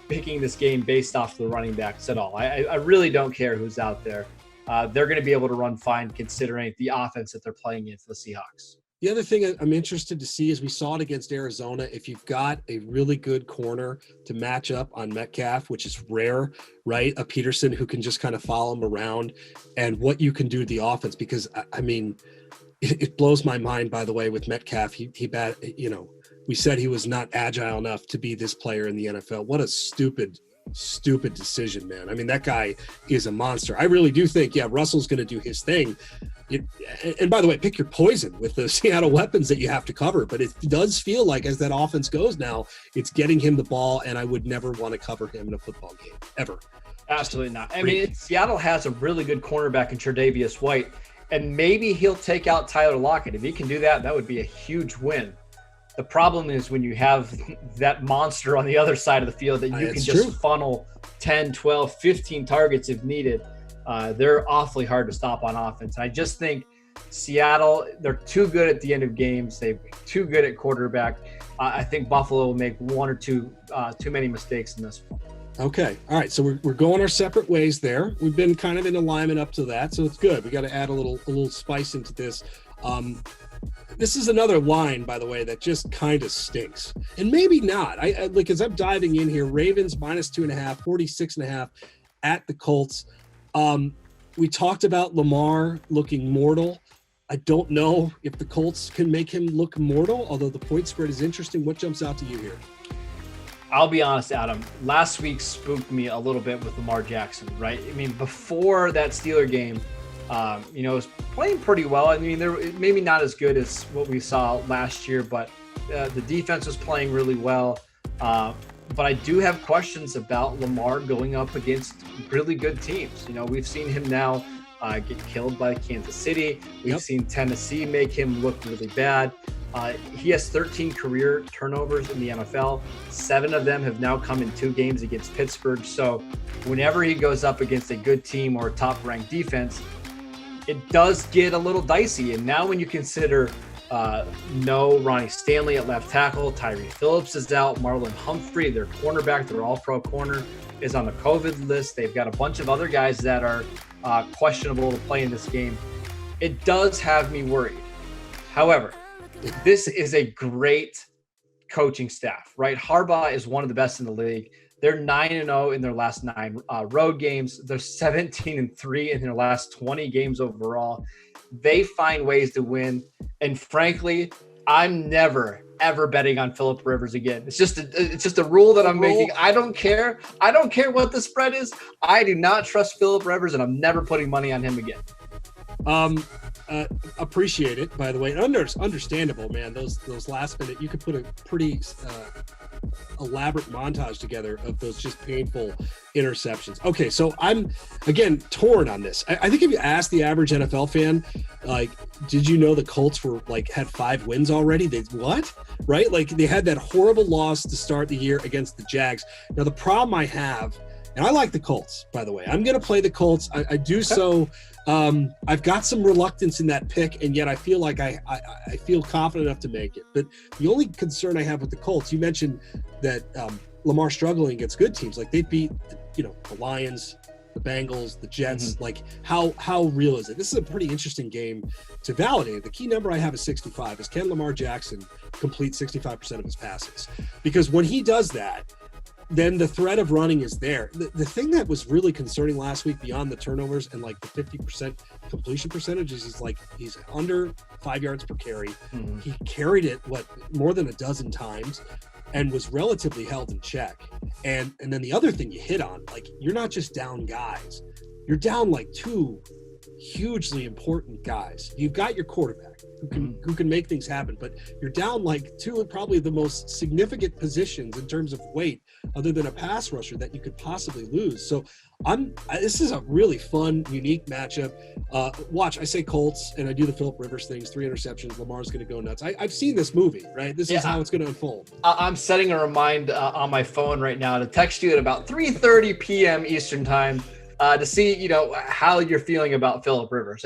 picking this game based off the running backs at all. I really don't care who's out there. They're going to be able to run fine considering the offense that they're playing in for the Seahawks. The other thing I'm interested to see is we saw it against Arizona. If you've got a really good corner to match up on Metcalf, which is rare, right? A Peterson who can just kind of follow him around, and what you can do to the offense. Because it blows my mind, by the way, with Metcalf. We said he was not agile enough to be this player in the NFL. What a stupid decision, man. That guy is a monster. I really do think, Russell's going to do his thing. And by the way, pick your poison with the Seattle weapons that you have to cover. But it does feel like as that offense goes now, it's getting him the ball, and I would never want to cover him in a football game, ever. Absolutely not. Seattle has a really good cornerback in Tre'Davious White, and maybe he'll take out Tyler Lockett. If he can do that, that would be a huge win. The problem is when you have that monster on the other side of the field that you can just funnel 10, 12, 15 targets if needed. They're awfully hard to stop on offense. I just think Seattle, they're too good at the end of games. They're too good at quarterback. I think Buffalo will make one or two too many mistakes in this one. Okay. All right. So we're going our separate ways there. We've been kind of in alignment up to that. So it's good. We got to add a little spice into this. This is another line, by the way, that just kind of stinks. And maybe not. As I'm diving in here, Ravens minus 2.5, 46.5 at the Colts. We talked about Lamar looking mortal. I don't know if the Colts can make him look mortal, although the point spread is interesting. What jumps out to you here? I'll be honest, Adam. Last week spooked me a little bit with Lamar Jackson, right? Before that Steeler game, was playing pretty well. They're maybe not as good as what we saw last year, but the defense was playing really well. But I do have questions about Lamar going up against really good teams. We've seen him now get killed by Kansas City. We've seen Tennessee make him look really bad. He has 13 career turnovers in the NFL. 7 of them have now come in 2 games against Pittsburgh. So whenever he goes up against a good team or a top-ranked defense, it does get a little dicey. And now when you consider no Ronnie Stanley at left tackle, Tyree Phillips is out, Marlon Humphrey, their cornerback, their all-pro corner, is on the COVID list. They've got a bunch of other guys that are questionable to play in this game. It does have me worried. However, this is a great coaching staff, right? Harbaugh is one of the best in the league. They're 9-0 in their last 9 road games. They're 17-3 in their last 20 games overall. They find ways to win. And frankly, I'm never, ever betting on Phillip Rivers again. It's just a rule that I'm making. I don't care. I don't care what the spread is. I do not trust Phillip Rivers, and I'm never putting money on him again. Appreciate it, by the way. Understandable, man. Those last minute, you could put a pretty elaborate montage together of those just painful interceptions. Okay, so I'm again torn on this. I think if you ask the average NFL fan, like, did you know the Colts were had 5 wins already? What? Right? Like, they had that horrible loss to start the year against the Jags. Now the problem I have, and I like the Colts, by the way. I'm going to play the Colts. I do so. I've got some reluctance in that pick, and yet I feel like I feel confident enough to make it. But the only concern I have with the Colts, you mentioned that Lamar struggling against good teams. Like, they beat, the Lions, the Bengals, the Jets. Mm-hmm. Like, how real is it? This is a pretty interesting game to validate. The key number I have is 65. Is can Lamar Jackson complete 65% of his passes? Because when he does that, then the threat of running is there. The thing that was really concerning last week, beyond the turnovers and the 50% completion percentage, is he's under 5 yards per carry. Mm-hmm. He carried it more than a dozen times and was relatively held in check. And then the other thing you hit on, you're not just down guys, you're down 2 hugely important guys. You've got your quarterback who can make things happen, but you're down 2 of probably the most significant positions in terms of weight, other than a pass rusher, that you could possibly lose. So this is a really fun, unique matchup. Watch, I say Colts, and I do the Phillip Rivers things, 3 interceptions. Lamar's going to go nuts. I've seen this movie, right? This is how it's going to unfold. I'm setting a reminder on my phone right now to text you at about 3:30 p.m. Eastern time to see, how you're feeling about Phillip Rivers.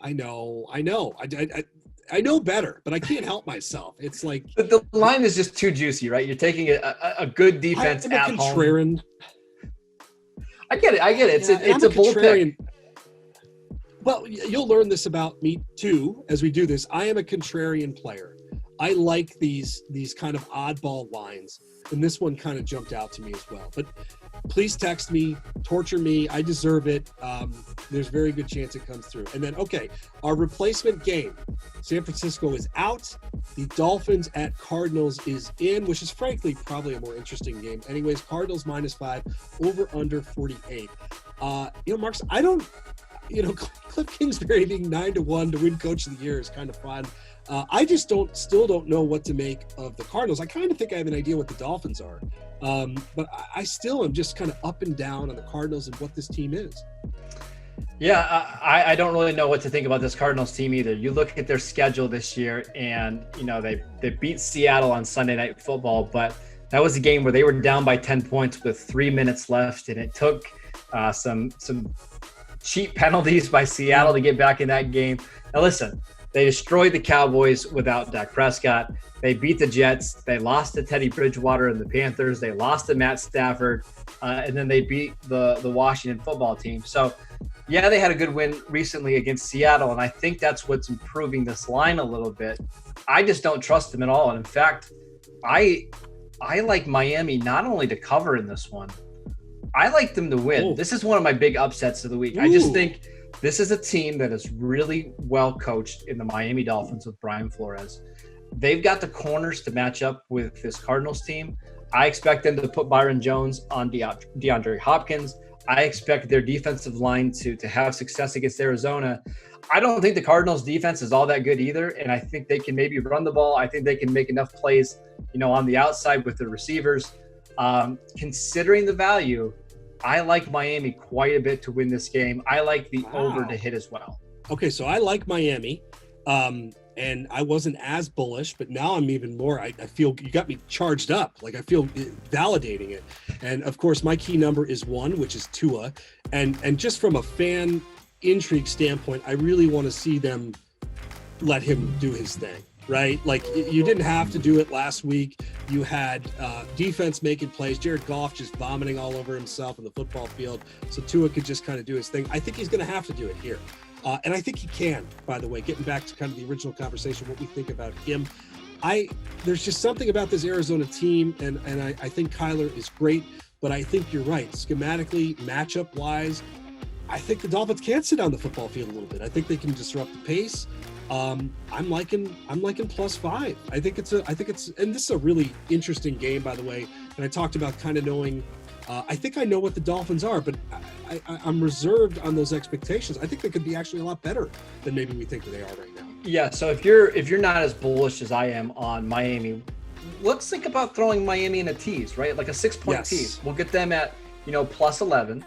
I know. I know better, but I can't help myself. It's like the line is just too juicy, right? You're taking a good defense at home. I get it. It's a bold pick. Well, you'll learn this about me too as we do this. I am a contrarian player. I like these kind of oddball lines, and this one kind of jumped out to me as well. But please text me, torture me. I deserve it. There's a very good chance it comes through. And then, okay, our replacement game. San Francisco is out. The Dolphins at Cardinals is in, which is frankly probably a more interesting game. Anyways, Cardinals -5, over under 48. Marks, I don't, Cliff Kingsbury being 9-1 to win Coach of the Year is kind of fun. I just still don't know what to make of the Cardinals. I kind of think I have an idea what the Dolphins are. But I still am just kind of up and down on the Cardinals and what this team is. Yeah, I don't really know what to think about this Cardinals team either. You look at their schedule this year, and they beat Seattle on Sunday Night Football, but that was a game where they were down by 10 points with 3 minutes left, and it took some cheap penalties by Seattle to get back in that game. Now listen, they destroyed the Cowboys without Dak Prescott. They beat the Jets. They lost to Teddy Bridgewater and the Panthers. They lost to Matt Stafford, and then they beat the Washington football team. So, yeah, they had a good win recently against Seattle, and I think that's what's improving this line a little bit. I just don't trust them at all. And in fact, I like Miami not only to cover in this one, I like them to win. Ooh. This is one of my big upsets of the week. Ooh. I just think this is a team that is really well coached in the Miami Dolphins with Brian Flores. They've got the corners to match up with this Cardinals team. I expect them to put Byron Jones on DeAndre Hopkins. I expect their defensive line to have success against Arizona. I don't think the Cardinals defense is all that good either, and I think they can maybe run the ball. I think they can make enough plays, on the outside with the receivers. Considering the value, I like Miami quite a bit to win this game. I like the over to hit as well. Okay, so I like Miami, and I wasn't as bullish, but now I'm even more. I feel you got me charged up. I feel validating it. And of course, my key number is 1, which is Tua. And just from a fan intrigue standpoint, I really want to see them let him do his thing, right? You didn't have to do it last week. You had defense making plays. Jared Goff just vomiting all over himself in the football field. So Tua could just kind of do his thing. I think he's going to have to do it here. And I think he can, by the way, getting back to kind of the original conversation, what we think about him. There's just something about this Arizona team, and I think Kyler is great, but I think you're right. Schematically, matchup-wise, I think the Dolphins can sit down the football field a little bit. I think they can disrupt the pace. I'm liking +5. I think it's and this is a really interesting game, by the way. And I talked about kind of knowing I think I know what the Dolphins are, but I'm reserved on those expectations. I think they could be actually a lot better than maybe we think they are right now. Yeah, so if you're not as bullish as I am on Miami, let's think about throwing Miami in a tease, right? Like a 6-point tease. We'll get them at, plus 11.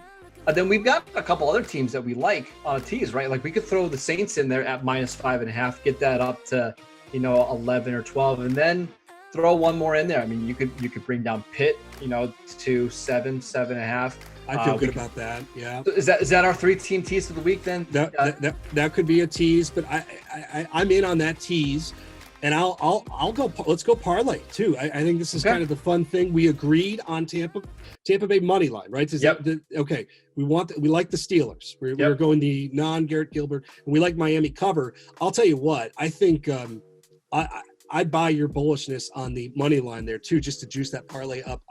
Then we've got a couple other teams that we like on a tease, right? Like we could throw the Saints in there at -5.5, get that up to, 11 or 12, and then throw one more in there. I mean, you could bring down Pitt, to 7.5. I feel good about that. Yeah. Is that our 3-team tease of the week then? That could be a tease, but I'm in on that tease, and I'll go. Let's go parlay too. I think this is kind of the fun thing. We agreed on Tampa Bay money line, right? Okay. We like the Steelers. We're going the non-Garrett Gilbert, and we like Miami cover. I'll tell you what. I think I'd buy your bullishness on the money line there too, just to juice that parlay up.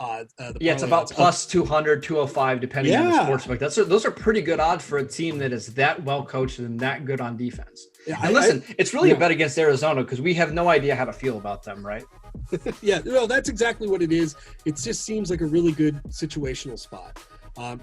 It's about plus 200, 205, depending on the sportsbook. Those are pretty good odds for a team that is that well coached and that good on defense. Yeah, and listen, it's really a bet against Arizona because we have no idea how to feel about them, right? Yeah, no, that's exactly what it is. It just seems like a really good situational spot.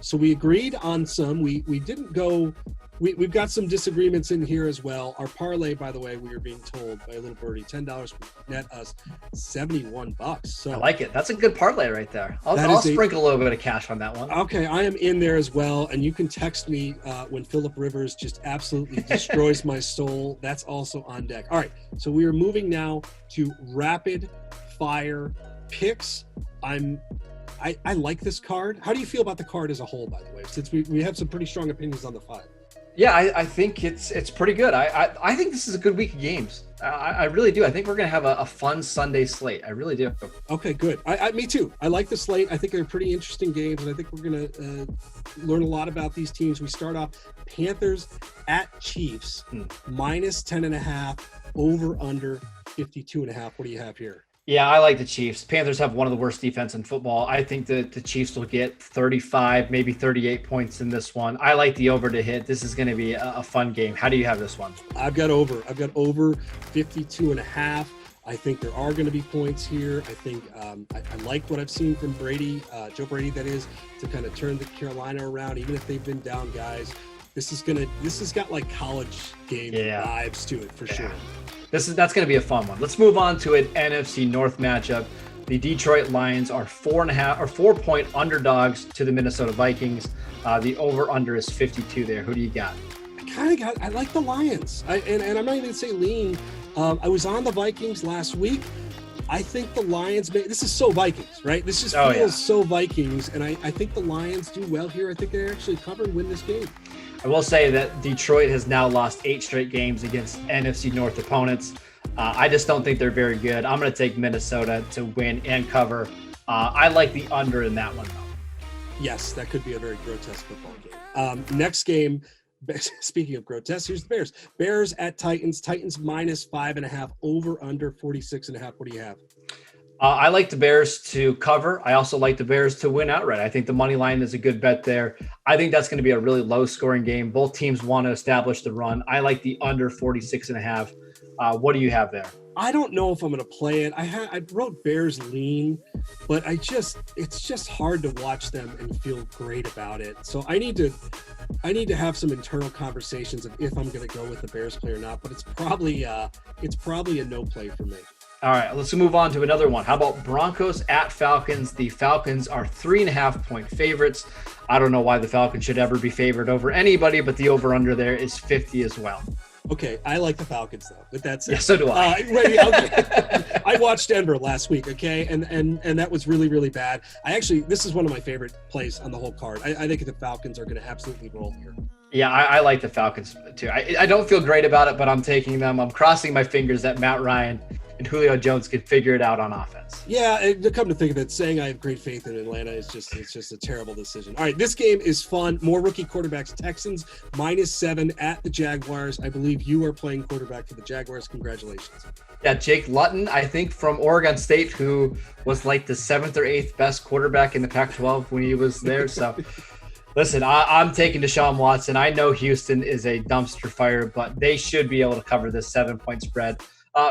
So we agreed on some. We didn't go. We've got some disagreements in here as well. Our parlay, by the way, we are being told by a little birdie, $10 would net us $71. So I like it. That's a good parlay right there. I'll sprinkle a little bit of cash on that one. Okay, I am in there as well. And you can text me when Phillip Rivers just absolutely destroys my soul. That's also on deck. All right, so we are moving now to rapid fire picks. I like this card. How do you feel about the card as a whole, by the way, since we have some pretty strong opinions on the 5? Yeah, I think it's pretty good. I think this is a good week of games. I really do. I think we're going to have a fun Sunday slate. I really do. Okay, good. Me too. I like the slate. I think they're pretty interesting games, and I think we're going to learn a lot about these teams. We start off Panthers at Chiefs, -10.5, over under 52.5. What do you have here? Yeah, I like the Chiefs. Panthers have one of the worst defense in football. I think that the Chiefs will get 35, maybe 38 points in this one. I like the over to hit. This is going to be a fun game. How do you have this one? I've got over 52.5. I think there are going to be points here. I think I like what I've seen from Brady, Joe Brady, that is, to kind of turn the Carolina around, even if they've been down guys. This has got like college game vibes to it for sure. That's going to be a fun one. Let's move on to an NFC North matchup. The Detroit Lions are 4-point underdogs to the Minnesota Vikings. The over/under is 52 there. Who do you got? I like the Lions. And I'm not even going to say lean. I was on the Vikings last week. I think the Lions this is so Vikings, right? This just feels so Vikings. And I think the Lions do well here. I think they actually cover and win this game. I will say that Detroit has now lost 8 straight games against NFC North opponents. I just don't think they're very good. I'm going to take Minnesota to win and cover. I like the under in that one, though. Yes, that could be a very grotesque football game. Next game, speaking of grotesque, here's the Bears. Bears at Titans. Titans -5.5, over under 46.5. What do you have? I like the Bears to cover. I also like the Bears to win outright. I think the money line is a good bet there. I think that's going to be a really low-scoring game. Both teams want to establish the run. I like the under 46.5. What do you have there? I don't know if I'm going to play it. I wrote Bears lean, but it's just hard to watch them and feel great about it. So I need to have some internal conversations of if I'm going to go with the Bears play or not. But it's probably a no play for me. All right, let's move on to another one. How about Broncos at Falcons? The Falcons are 3.5-point favorites. I don't know why the Falcons should ever be favored over anybody, but the over/under there is 50 as well. Okay, I like the Falcons though, but that's yeah, so do I. I watched Denver last week, okay, and that was really, really bad. This is one of my favorite plays on the whole card. I think the Falcons are going to absolutely roll here. Yeah, I like the Falcons too. I don't feel great about it, but I'm taking them. I'm crossing my fingers that Matt Ryan and Julio Jones could figure it out on offense. Yeah, to come to think of it, saying I have great faith in Atlanta is just a terrible decision. All right, this game is fun. More rookie quarterbacks. Texans -7 at the Jaguars. I believe you are playing quarterback for the Jaguars. Congratulations. Yeah, Jake Luton, I think, from Oregon State, who was like the 7th or 8th best quarterback in the Pac-12 when he was there. So listen, I'm taking Deshaun Watson. I know Houston is a dumpster fire, but they should be able to cover this 7-point spread.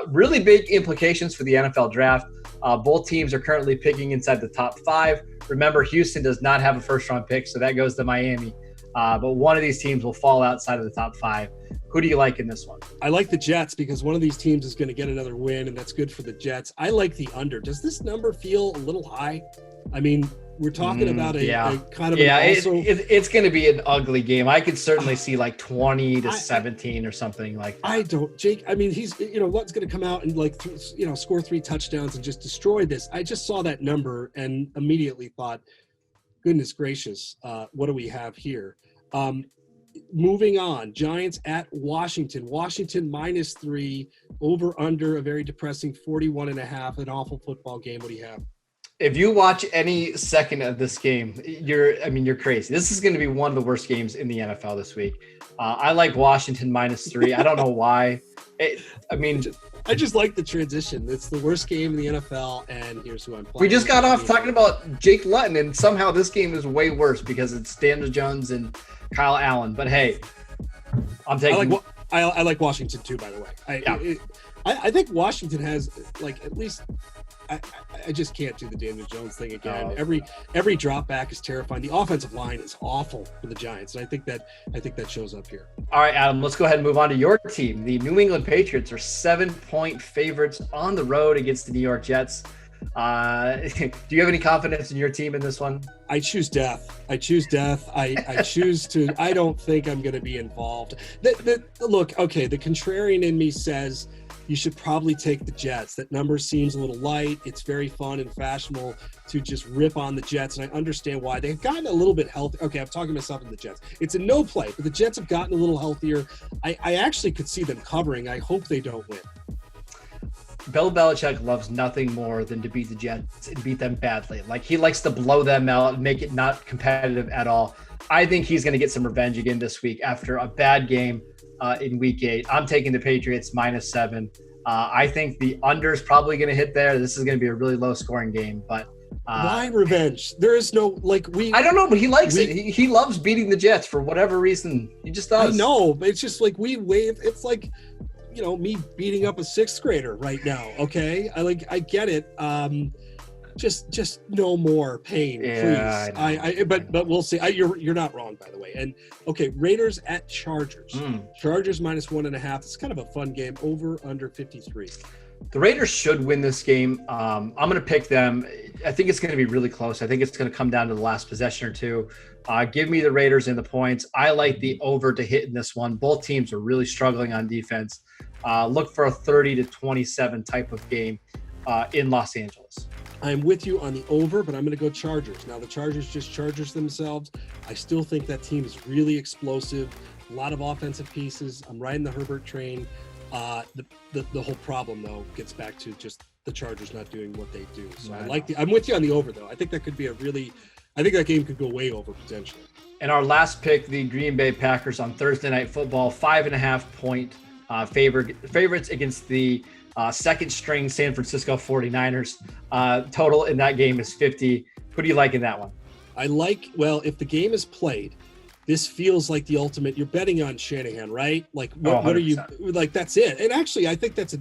Really big implications for the NFL draft. Both teams are currently picking inside the top 5. Remember, Houston does not have a first-round pick, so that goes to Miami. But one of these teams will fall outside of the top 5. Who do you like in this one? I like the Jets because one of these teams is going to get another win, and that's good for the Jets. I like the under. Does this number feel a little high? I mean, we're talking about a kind of it's going to be an ugly game. I could certainly see like 20-17 or something like that. Jake. I mean, he's what's going to come out and like score 3 touchdowns and just destroy this. I just saw that number and immediately thought, goodness gracious, what do we have here? Moving on, Giants at Washington. Washington -3, over under a very depressing 41.5. An awful football game. What do you have? If you watch any second of this game, you're crazy. This is going to be one of the worst games in the NFL this week. I like Washington -3. I don't know why. I just like the transition. It's the worst game in the NFL, and here's who I'm playing. We just got off talking about Jake Luton, and somehow this game is way worse because it's Daniel Jones and Kyle Allen. But hey, I'm taking. I like Washington too. By the way, I think Washington has at least. I just can't do the Daniel Jones thing again. Every drop back is terrifying. The offensive line is awful for the Giants, and I think that shows up here. All right, Adam, let's go ahead and move on to your team. The New England Patriots are 7-point favorites on the road against the New York Jets. Do you have any confidence in your team in this one? I choose death. I choose to. I don't think I'm going to be involved. Look, okay, the contrarian in me says you should probably take the Jets. That number seems a little light. It's very fun and fashionable to just rip on the Jets, and I understand why. They've gotten a little bit healthy. Okay, I'm talking myself in the Jets. It's a no play, but the Jets have gotten a little healthier. I actually could see them covering. I hope they don't win. Bill Belichick loves nothing more than to beat the Jets and beat them badly. Like, he likes to blow them out and make it not competitive at all. I think he's going to get some revenge again this week after a bad game in Week 8. I'm taking the Patriots -7. I think the under is probably going to hit there. This is going to be a really low-scoring game, but why revenge? There is no I don't know, but he likes it. He loves beating the Jets for whatever reason. He just does. I know, but it's just like we wave. It's like me beating up a 6th grader right now. Okay, I get it. Just no more pain, please. But we'll see. You're not wrong, by the way. And okay, Raiders at Chargers. Chargers -1.5. It's kind of a fun game. Over under 53. The Raiders should win this game. I'm going to pick them. I think it's going to be really close. I think it's going to come down to the last possession or two. Give me the Raiders and the points. I like the over to hit in this one. Both teams are really struggling on defense. Look for a 30-27 type of game in Los Angeles. I'm with you on the over, but I'm going to go Chargers. Now, the Chargers just Chargers themselves. I still think that team is really explosive. A lot of offensive pieces. I'm riding the Herbert train. The whole problem, though, gets back to just the Chargers not doing what they do. So I'm with you on the over, though. I think that could be I think that game could go way over potentially. And our last pick, the Green Bay Packers on Thursday Night Football, 5.5-point favorites against the second string San Francisco 49ers. Total in that game is 50. Who do you like in that one? If the game is played, this feels like the ultimate. You're betting on Shanahan, right? Like, what are you like? That's it. And actually, I think that's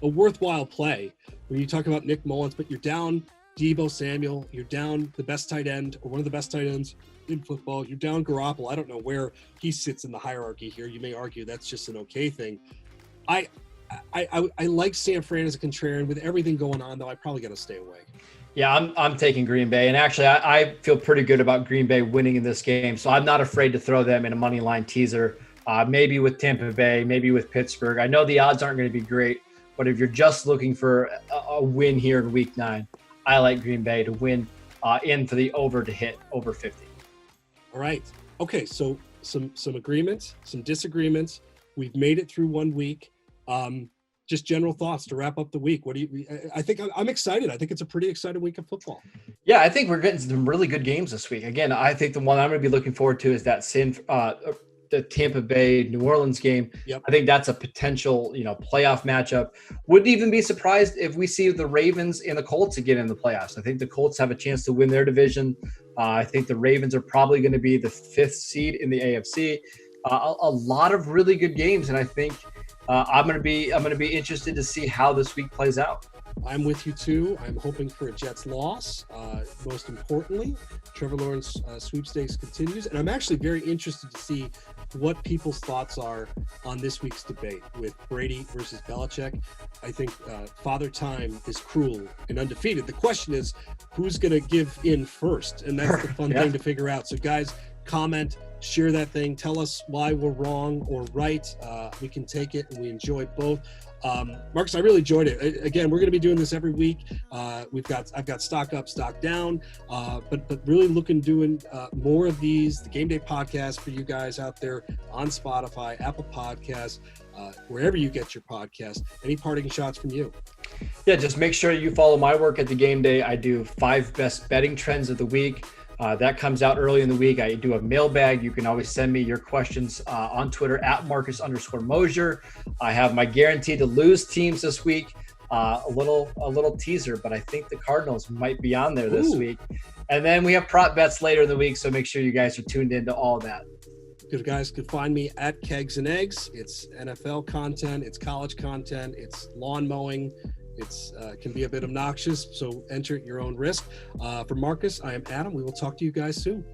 a worthwhile play when you talk about Nick Mullins, but you're down Deebo Samuel, you're down the best tight end or one of the best tight ends in football. You're down Garoppolo. I don't know where he sits in the hierarchy here. You may argue that's just an okay thing. I like San Fran as a contrarian. With everything going on, though, I probably got to stay away. Yeah, I'm taking Green Bay. And actually, I feel pretty good about Green Bay winning in this game. So I'm not afraid to throw them in a money line teaser, maybe with Tampa Bay, maybe with Pittsburgh. I know the odds aren't going to be great, but if you're just looking for a win here in Week 9, I like Green Bay to win in for the over to hit over 50. All right. Okay, so some agreements, some disagreements. We've made it through 1 week. Just general thoughts to wrap up the week. I think I'm excited. I think it's a pretty exciting week of football. Yeah, I think we're getting some really good games this week. Again, I think the one I'm going to be looking forward to is that the Tampa Bay New Orleans game. Yep. I think that's a potential, playoff matchup. Wouldn't even be surprised if we see the Ravens and the Colts again in the playoffs. I think the Colts have a chance to win their division. I think the Ravens are probably going to be the 5th seed in the AFC. A lot of really good games, and I think I'm gonna be interested to see how this week plays out. I'm with you too. I'm hoping for a Jets loss. Most importantly, Trevor Lawrence sweepstakes continues, and I'm actually very interested to see what people's thoughts are on this week's debate with Brady versus Belichick. I think Father Time is cruel and undefeated. The question is, who's going to give in first? And that's the fun thing to figure out. So guys, comment, share that thing, tell us why we're wrong or right. We can take it, and we enjoy both. Marcus, I really enjoyed it. Again, we're going to be doing this every week. I've got stock up, stock down, but really doing more of these. The Game Day podcast for you guys out there on Spotify, Apple Podcasts, wherever you get your podcast. Any parting shots from you? Yeah, just make sure you follow my work at the Game Day. I do 5 best betting trends of the week. That comes out early in the week. I do a mailbag. You can always send me your questions on Twitter at Marcus_Mosher. I have my guaranteed to lose teams this week. A little teaser, but I think the Cardinals might be on there this week. And then we have prop bets later in the week, so make sure you guys are tuned into all that. You guys can find me at Kegs and Eggs. It's NFL content, it's college content, it's lawn mowing. It's can be a bit obnoxious, so enter at your own risk. For Marcus, I am Adam. We will talk to you guys soon.